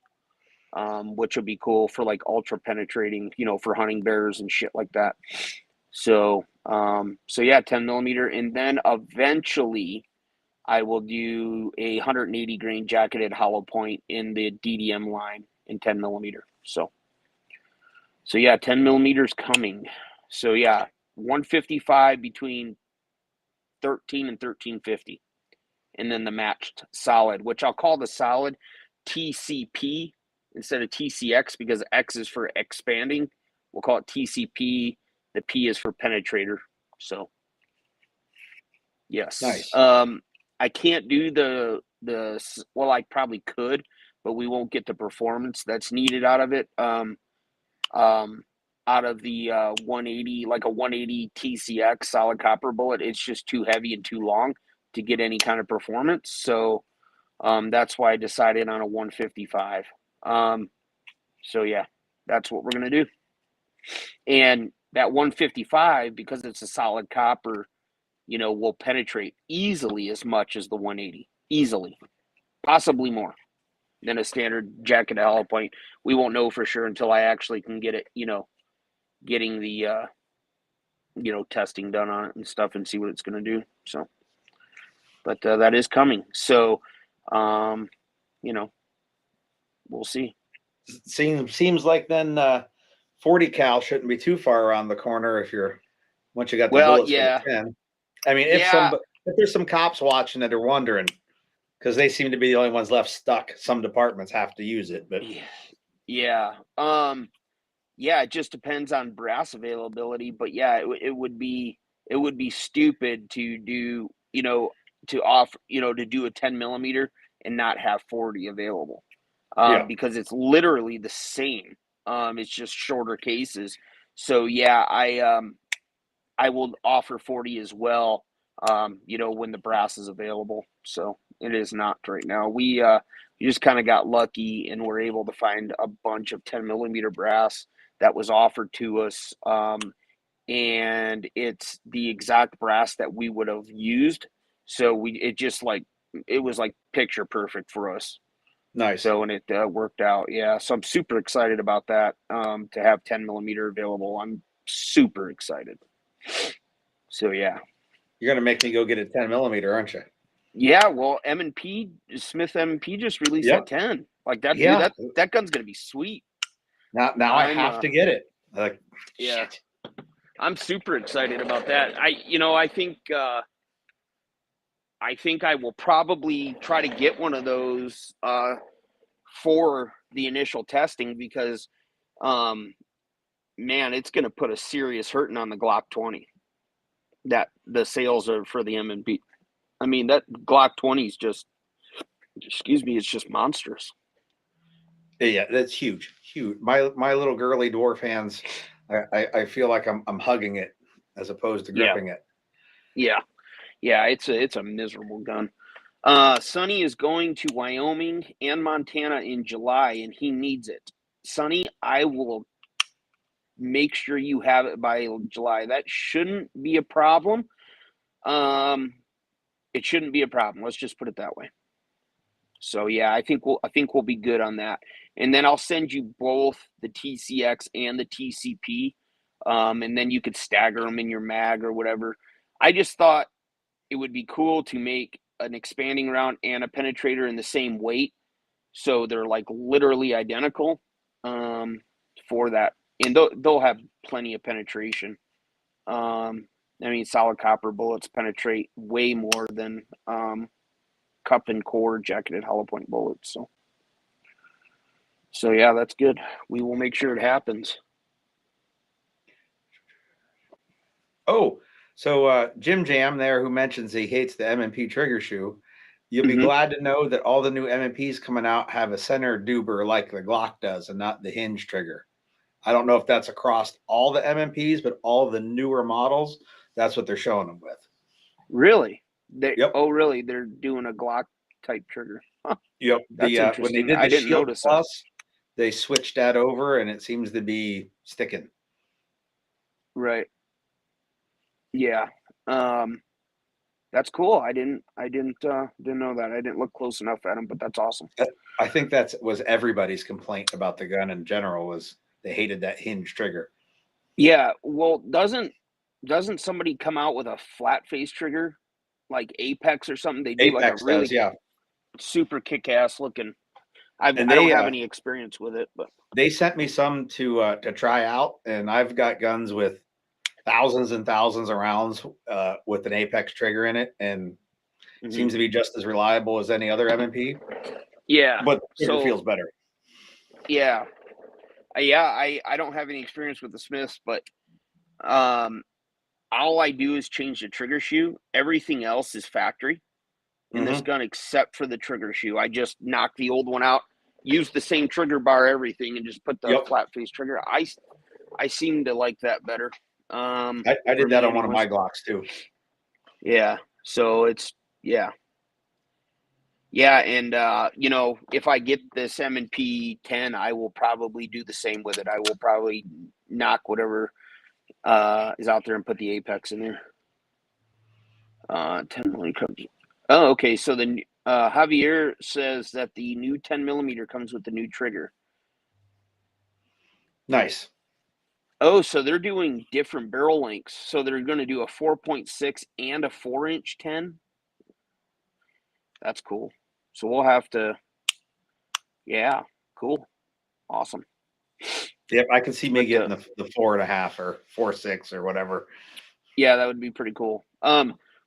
which will be cool for like ultra penetrating, for hunting bears and shit like that. So yeah, 10 millimeter, and then eventually I will do a 180 grain jacketed hollow point in the DDM line in 10 millimeter. So yeah, 10 millimeters coming. So yeah, 155 between 13 and 1350, and then the matched solid, which I'll call the solid TCP instead of TCX because X is for expanding. We'll call it TCP. The P is for penetrator. So yes. nice. I can't do well, I probably could, but we won't get the performance that's needed out of it. Out of the 180, like a 180 TCX solid copper bullet, it's just too heavy and too long to get any kind of performance. So that's why I decided on a 155. So yeah, that's what we're gonna do. And that 155, because it's a solid copper, will penetrate easily as much as the 180, easily, possibly more than a standard jacketed hollow point. We won't know for sure until I actually can get it, getting the testing done on it and stuff and see what it's going to do. So, but that is coming. So, we'll see. Seems like then 40 cal shouldn't be too far around the corner once you got the bullets for the 10. I mean, if there's some cops watching that are wondering, because they seem to be the only ones left stuck. Some departments have to use it, but yeah, it just depends on brass availability. But yeah, it would be stupid to do to offer to do a 10 millimeter and not have 40 available, because it's literally the same. It's just shorter cases. So yeah, I will offer 40 as well. When the brass is available. So it is not right now. We just kind of got lucky and were able to find a bunch of 10 millimeter brass that was offered to us and it's the exact brass that we would have used. So it was like picture perfect for us. Nice. So, and it worked out. Yeah. So I'm super excited about that. To have 10 millimeter available. I'm super excited. So yeah. You're gonna make me go get a 10 millimeter, aren't you? Yeah. Well, M&P Smith M&P just released Yep. that 10. Like that, dude. Yeah. That gun's gonna be sweet. Now I I'm have to get it. Like, yeah. shit. I'm super excited about that. I think I will probably try to get one of those for the initial testing because, um, man, it's going to put a serious hurting on the Glock 20. That the sales are for the M&P. I mean, that Glock 20 is just, excuse me, it's just monstrous. Yeah, that's huge, huge. My little girly dwarf hands, I feel like I'm hugging it as opposed to Yeah, gripping it. yeah, yeah. It's a miserable gun. Sonny is going to Wyoming and Montana in July, and he needs it. Sonny, I will make sure you have it by July. That shouldn't be a problem. It shouldn't be a problem. Let's just put it that way. So yeah, I think we'll be good on that. And then I'll send you both the TCX and the TCP, and then you could stagger them in your mag or whatever. I just thought it would be cool to make an expanding round and a penetrator in the same weight, so they're like literally identical. For that, and they'll have plenty of penetration. I mean, solid copper bullets penetrate way more than cup and core jacketed hollow point bullets. So yeah, that's good. We will make sure it happens. Oh, so Jim Jam there, who mentions he hates the M&P trigger shoe. You'll be Mm-hmm. glad to know that all the new M&Ps coming out have a center duber like the Glock does, and not the hinge trigger. I don't know if that's across all the M&Ps, but all the newer models, that's what they're showing them with. Really? Yep. Really? They're doing a Glock type trigger. Huh, Yep. that's The when they interesting. did I the didn't Shield notice that. Plus, they switched that over, and it seems to be sticking. Right. Yeah. Um, that's cool. Didn't know that. I didn't look close enough at them, but that's awesome. I think that was everybody's complaint about the gun in general, was they hated that hinge trigger. Yeah. Well, doesn't somebody come out with a flat face trigger like Apex or something? They do like a Apex does, really yeah. super kick ass looking. I And don't have any experience with it, but they sent me some to try out, and I've got guns with thousands and thousands of rounds with an Apex trigger in it, and seems to be just as reliable as any other M&P. Yeah. But the trigger So feels better. yeah, I don't have any experience with the Smiths, but um, all I do is change the trigger shoe. Everything else is factory in this Mm-hmm. gun except for the trigger shoe. I just knock the old one out, use the same trigger bar, everything, and just put the Yep. flat face trigger. I seem to like that better. I For did that me, on one of my anyways. Glocks too. Yeah. So it's yeah. Yeah, and if I get this M&P 10, I will probably do the same with it. I will probably knock whatever is out there and put the Apex in there. 10 millimeter comes. Oh, okay. So the Javier says that the new 10 millimeter comes with the new trigger. Nice. Oh, so they're doing different barrel lengths. So they're going to do a 4.6 and a 4-inch 10. That's cool. So we'll have to. Yeah, cool, awesome. Yep, I can see me But getting the 4.5 or 4.6 or whatever. yeah, that would be pretty cool.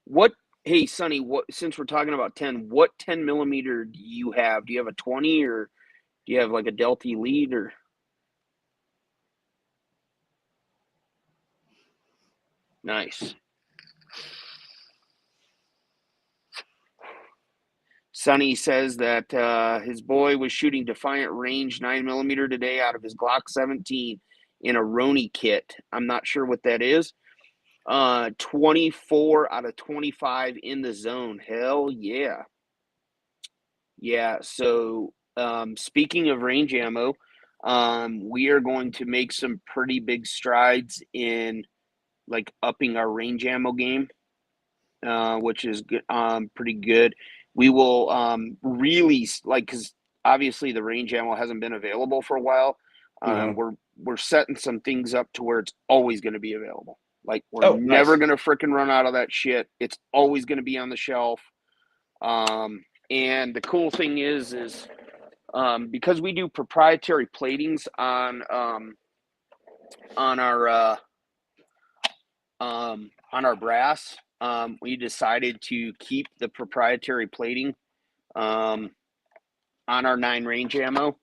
What? Hey, Sonny, what? Since we're talking about 10, what 10 millimeter do you have? Do you have a 20 or do you have like a Delta Elite or? Nice. Sonny says that his boy was shooting Defiant range 9 millimeter today out of his Glock 17 in a Roni kit. I'm not sure what that is. 24 out of 25 in the zone. Hell yeah. Yeah. So speaking of range ammo, we are going to make some pretty big strides in like upping our range ammo game, which is good, pretty good. We will really like, because obviously the range ammo hasn't been available for a while. We're setting some things up to where it's always going to be available. Like we're Oh, never nice. going to freaking run out of that shit. It's always going to be on the shelf. And the cool thing is because we do proprietary platings on our brass, we decided to keep the proprietary plating on our 9 range ammo.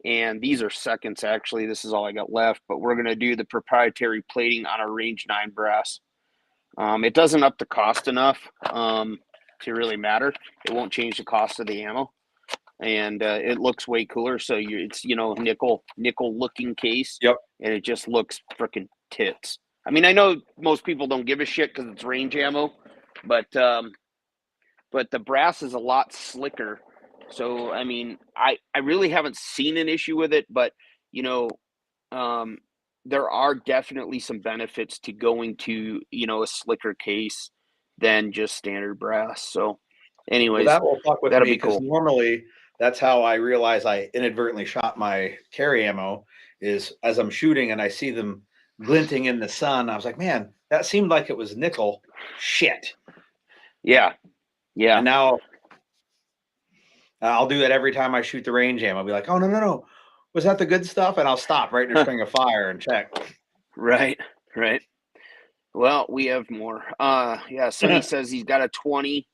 And these are seconds, actually. This is all I got left, but we're going to do the proprietary plating on our range 9 brass. It doesn't up the cost enough to really matter. It won't change the cost of the ammo, and it looks way cooler. So it's nickel looking case, Yep. and it just looks freaking tits. I mean, I know most people don't give a shit because it's range ammo, but the brass is a lot slicker. So I mean, I really haven't seen an issue with it, but there are definitely some benefits to going to a slicker case than just standard brass. So, Well, anyways, that will fuck with that'll me be because cool. normally that's how I realize I inadvertently shot my carry ammo is as I'm shooting and I see them glinting in the sun. I was like, man, that seemed like it was nickel. Shit. Yeah, yeah. And now I'll do that every time I shoot the range ammo. I'll be like, oh, no, no, no. Was that the good stuff? And I'll stop right in a string of fire and check. Right, right. Well, we have more. Yeah, Sonny says he's got a 20.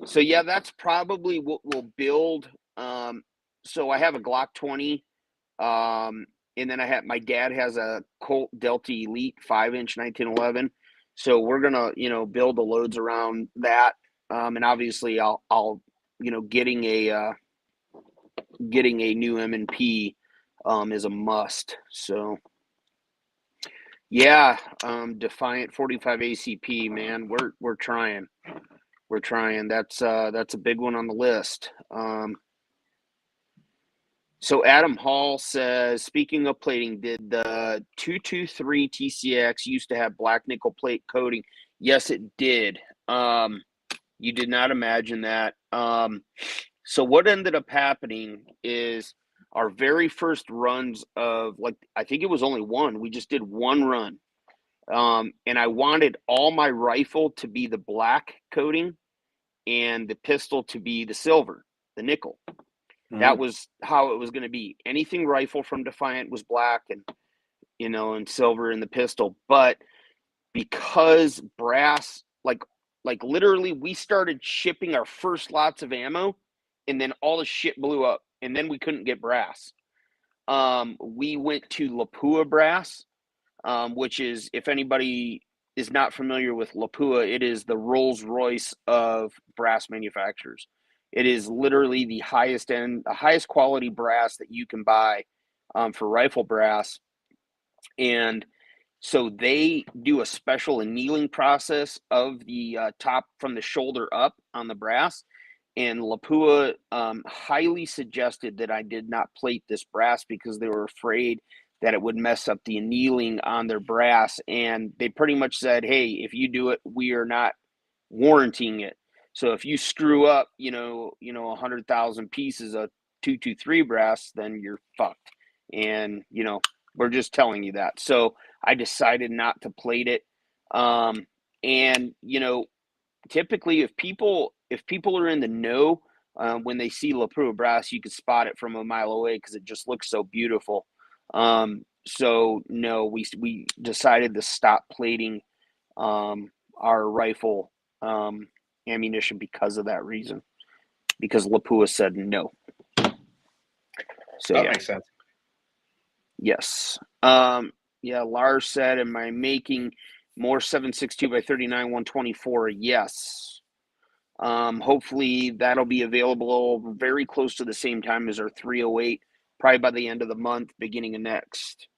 So yeah, that's probably what we'll build. So I have a Glock 20. And then my dad has a Colt Delta Elite 5-inch 1911. So we're gonna, build the loads around that. And obviously I'll getting a new M&P is a must. So yeah, Defiant 45 ACP, man. We're trying. We're trying. That's a big one on the list. So Adam Hall says, speaking of plating, did the 223 TCX used to have black nickel plate coating? Yes, it did. You did not imagine that. So what ended up happening is our very first runs of, like, I think it was only one. We just did one run. And I wanted all my rifle to be the black coating and the pistol to be the silver, the nickel. That was how it was going to be. Anything rifle from Defiant was black and silver in the pistol. But because brass, like literally, we started shipping our first lots of ammo, and then all the shit blew up, and then we couldn't get brass. We went to Lapua brass, which is, if anybody is not familiar with Lapua, it is the Rolls Royce of brass manufacturers. It is literally the highest quality brass that you can buy for rifle brass. And so they do a special annealing process of the top from the shoulder up on the brass. And Lapua highly suggested that I did not plate this brass because they were afraid that it would mess up the annealing on their brass. And they pretty much said, hey, if you do it, we are not warranting it. So if you screw up, 100,000 pieces of 223 brass, then you're fucked. And, we're just telling you that. So I decided not to plate it. And, typically if people are in the know, when they see Lapua brass, you can spot it from a mile away because it just looks so beautiful. So no, we decided to stop plating our rifle ammunition because of that reason, because Lapua said no. So That yeah. makes sense. Yes. Yeah, Lars said, am I making more 7.62 by 39 124? Yes. Hopefully that'll be available very close to the same time as our 308, probably by the end of the month, beginning of next.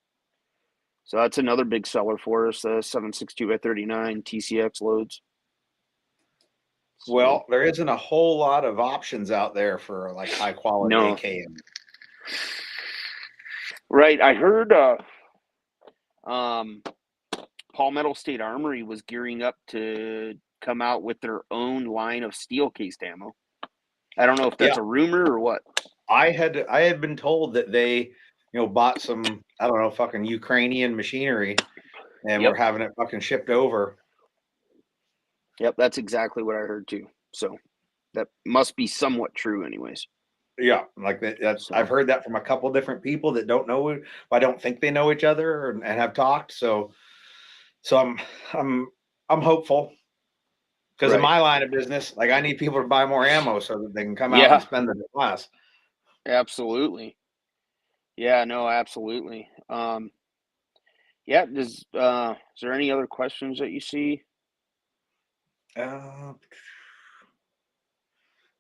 So that's another big seller for us, 7.62 by 39 TCX loads. So, Well, there isn't a whole lot of options out there for like high quality no. AKM. Right. I heard Palmetto State Armory was gearing up to come out with their own line of steel cased ammo. I don't know if that's a rumor or what. I had been told that they, bought some, I don't know, fucking Ukrainian machinery and Yep. we're having it fucking shipped over. Yep, that's exactly what I heard too. So that must be somewhat true anyways. Yeah, like that. I've heard that from a couple different people that don't know. I don't think they know each other and have talked. So I'm hopeful because in Right. my line of business, like I need people to buy more ammo so that they can come out Yeah, and spend the class. absolutely. Yeah, no, absolutely. Yeah, is there any other questions that you see?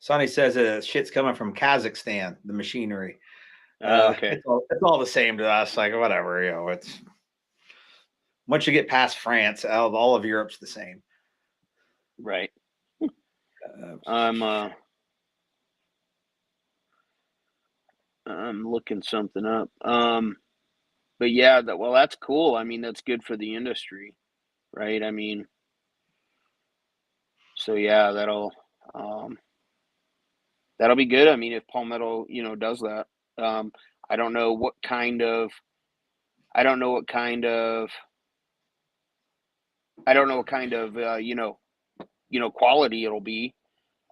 Sonny says shit's coming from Kazakhstan, the machinery. Okay. It's all the same to us. Like whatever, it's once you get past France, all of Europe's the same. Right. Uh, I'm looking something up. But yeah, well, that's cool. I mean, that's good for the industry, right? I mean, so yeah, that'll be good. I mean, if Palmetto, does that. I don't know what kind of I don't know what kind of I don't know what kind of quality it'll be.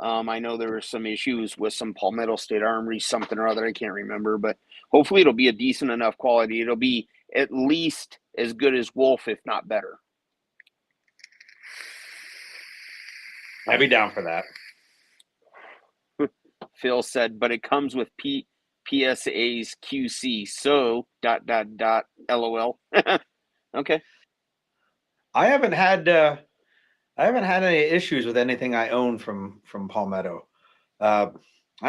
I know there were some issues with some Palmetto State Armory, something or other. I can't remember, but hopefully it'll be a decent enough quality. It'll be at least as good as Wolf, if not better. I'd be down for that. Phil said, but it comes with PSA's QC. So ... LOL. Okay. I haven't had any issues with anything I own from Palmetto. I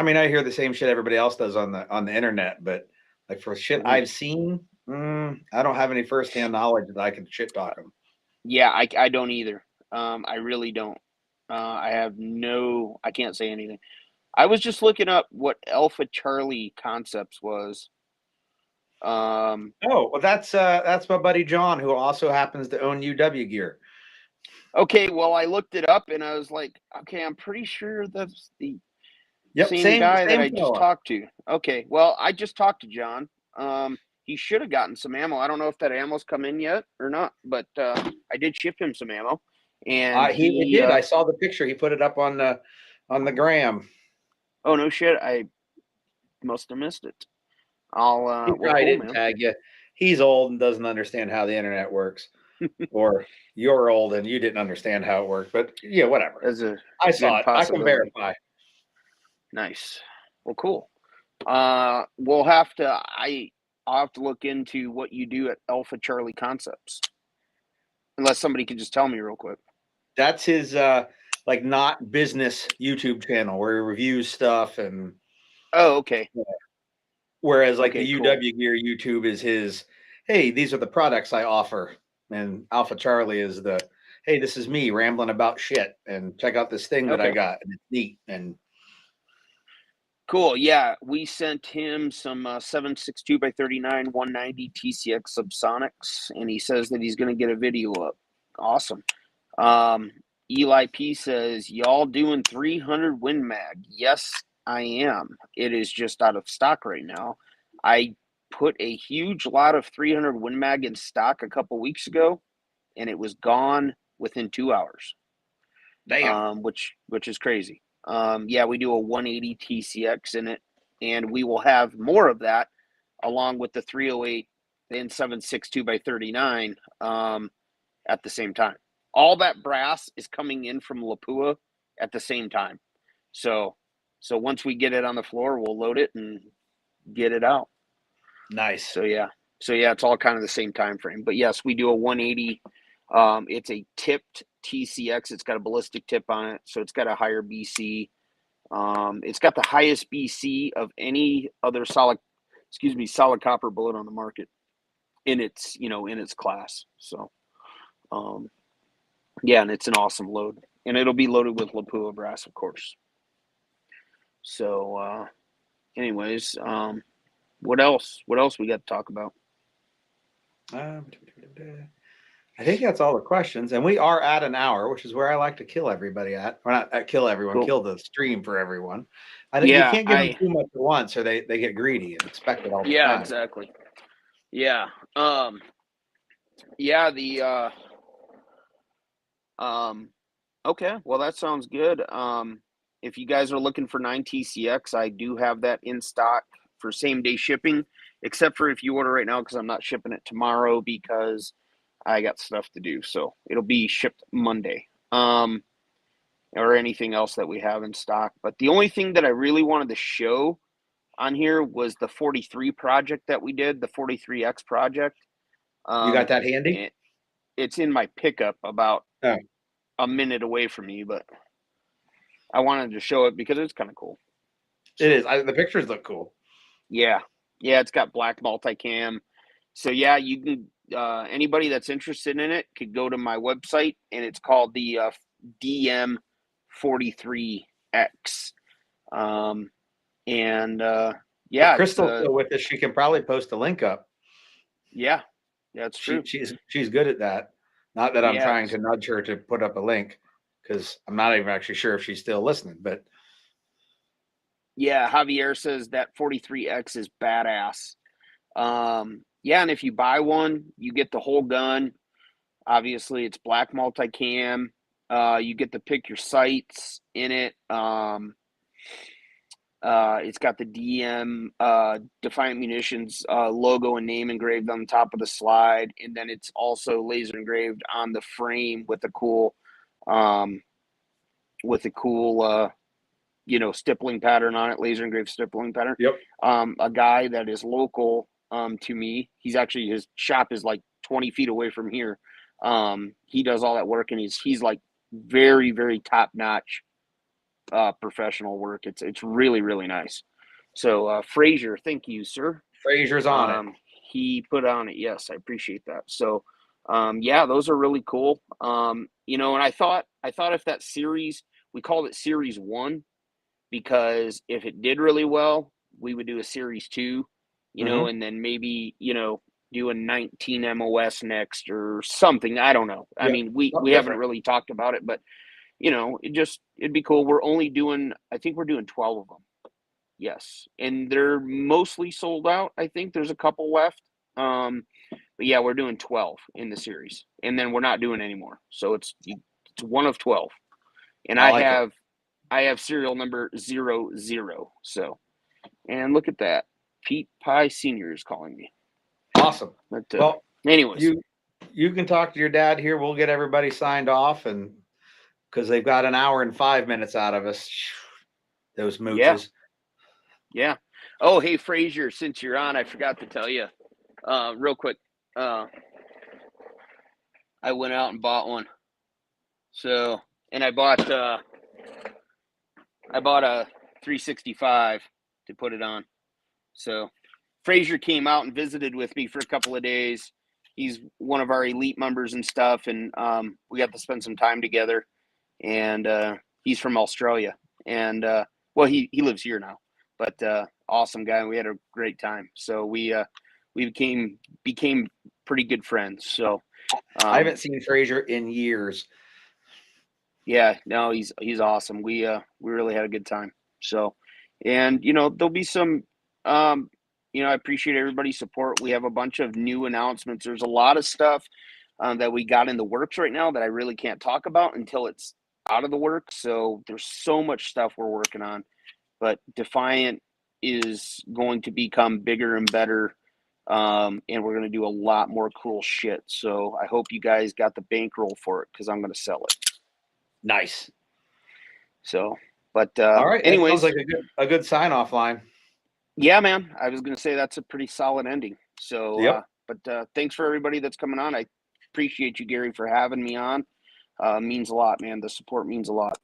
mean, I hear the same shit everybody else does on the internet, but like for shit I've seen, I don't have any firsthand knowledge that I can shit talk them. Yeah, I don't either. I really don't. I can't say anything. I was just looking up what Alpha Charlie Concepts was. Oh, well, that's my buddy John, who also happens to own UW gear. Okay, well, I looked it up and I was like, okay, I'm pretty sure that's the same same guy that I just fella. talked to. Okay, well, I just talked to John. He should have gotten some ammo. I don't know if that ammo's come in yet or not, but I did ship him some ammo, and He did. I saw the picture. He put it up on the gram. Oh no shit! I must have missed it. He Well, probably cool, didn't man. tag you. He's old and doesn't understand how the internet works. Or you're old and you didn't understand how it worked. But yeah, whatever. That's a I saw good it. I can possibility. verify. Nice. Well, cool. I'll have to look into what you do at Alpha Charlie Concepts. Unless somebody can just tell me real quick. That's his like not business YouTube channel where he reviews stuff and Oh, okay. whereas like Okay, the cool. UW gear YouTube is his, hey, these are the products I offer. And Alpha Charlie is the, hey, this is me rambling about shit and check out this thing that I Okay. got and it's neat. And Cool. Yeah, we sent him some 7.62x39 190 TCX subsonics, and he says that he's going to get a video up. Awesome. Eli P says, y'all doing 300 Win Mag? Yes, I am. It is just out of stock right now. I put a huge lot of 300 Win Mag in stock a couple weeks ago, and it was gone within 2 hours. damn. Which is crazy. Yeah, we do a 180 TCX in it, and we will have more of that along with the 308 and 7.62x39 at the same time. All that brass is coming in from Lapua at the same time. So once we get it on the floor, we'll load it and get it out. Nice. So yeah, it's all kind of the same time frame. But yes, we do a 180. It's a tipped TCX. It's got a ballistic tip on it, so it's got a higher BC. It's got the highest BC of any other solid copper bullet on the market in its class. So yeah, and it's an awesome load, and it'll be loaded with Lapua brass, of course. So anyways, what else we got to talk about? I think that's all the questions, and we are at an hour, which is where I like to kill everybody at. Or not kill everyone, Cool. kill the stream for everyone. You Yeah, can't give them too much at once, or they get greedy and expect it all the yeah, time. exactly. Yeah. Yeah, okay, well that sounds good. If you guys are looking for 9TCX, I do have that in stock for same day shipping, except for if you order right now, because I'm not shipping it tomorrow because I got stuff to do. So it'll be shipped Monday. Or anything else that we have in stock. But the only thing that I really wanted to show on here was the 43 project that we did, the 43X project. You got that handy? It's in my pickup about Oh. a minute away from me, but I wanted to show it because it's kind of cool. So, it is. The pictures look cool. Yeah. Yeah, it's got black multicam. So yeah, you can anybody that's interested in it could go to my website, and it's called the DM43X. Yeah, if Crystal's still with us, she can probably post a link up. Yeah, that's true. She's good at that. Not that I'm Yeah. trying to nudge her to put up a link, because I'm not even actually sure if she's still listening. But yeah, Javier says that 43X is badass. Yeah, and if you buy one, you get the whole gun. Obviously, it's black multicam. You get to pick your sights in it. It's got the DM Defiant Munitions logo and name engraved on the top of the slide, and then it's also laser engraved on the frame with a cool, stippling pattern on it, laser engraved stippling pattern. Yep. A guy that is local to me, his shop is like 20 feet away from here. He does all that work, and he's like very, very top notch professional work. It's really, really nice. So Frazier, thank you, sir. Frazier's on it. He put on it. Yes, I appreciate that. So yeah, those are really cool. And I thought if that series, we called it series 1, because if it did really well, we would do a series 2, and then maybe, do a 19 MOS next or something. I don't know. I mean, we haven't really talked about it, but it'd be cool. I think we're doing 12 of them. Yes. And they're mostly sold out. I think there's a couple left. But yeah, we're doing 12 in the series, and then we're not doing any more. So it's one of 12. And I have serial number 00. So, and look at that. Pete Pie Sr. is calling me. Awesome. But, well, anyways, you can talk to your dad here. We'll get everybody signed off, and because they've got an hour and 5 minutes out of us, those mooches. Yeah. Oh, hey, Frazier, since you're on, I forgot to tell you real quick. I went out and bought one. So, and I bought a 365 to put it on. So Frazier came out and visited with me for a couple of days. He's one of our elite members and stuff, and we got to spend some time together. And he's from Australia, and well, he lives here now, but awesome guy. We had a great time. So we became pretty good friends. So I haven't seen Frazier in years. Yeah, no, he's awesome. We really had a good time. So, and there'll be some I appreciate everybody's support. We have a bunch of new announcements. There's a lot of stuff that we got in the works right now that I really can't talk about until it's out of the works. So there's so much stuff we're working on, but Defiant is going to become bigger and better. And we're going to do a lot more cool shit. So I hope you guys got the bankroll for it, because I'm going to sell it. Nice. So, but all right. anyways, that sounds like a good sign off line. Yeah, man. I was going to say that's a pretty solid ending. So, yep. But thanks for everybody that's coming on. I appreciate you, Gary, for having me on. Means a lot, man. The support means a lot.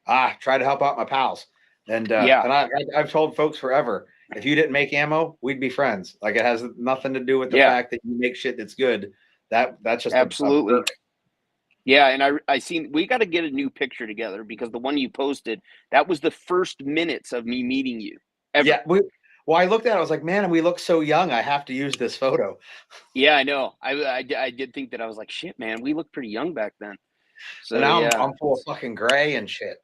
Try to help out my pals. And yeah, and I've told folks forever, if you didn't make ammo, we'd be friends. Like, it has nothing to do with the fact that you make shit that's good. That's just absolutely. Yeah, and I seen we got to get a new picture together, because the one you posted, that was the first minutes of me meeting you. Ever. Yeah, Well, I looked at it, I was like, man, we look so young. I have to use this photo. Yeah, I know. I did think that. I was like, shit, man, we looked pretty young back then. And So now yeah, I'm full of fucking gray and shit.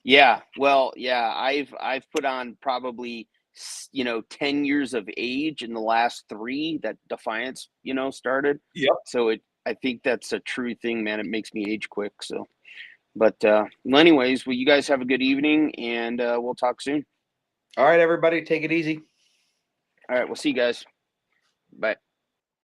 yeah. Well, yeah, I've put on probably 10 years of age in the last 3 that Defiance started. Yep. So I think that's a true thing, man. It makes me age quick. So, but well, anyways, well, you guys have a good evening, and we'll talk soon. All right, everybody, take it easy. All right, we'll see you guys. Bye.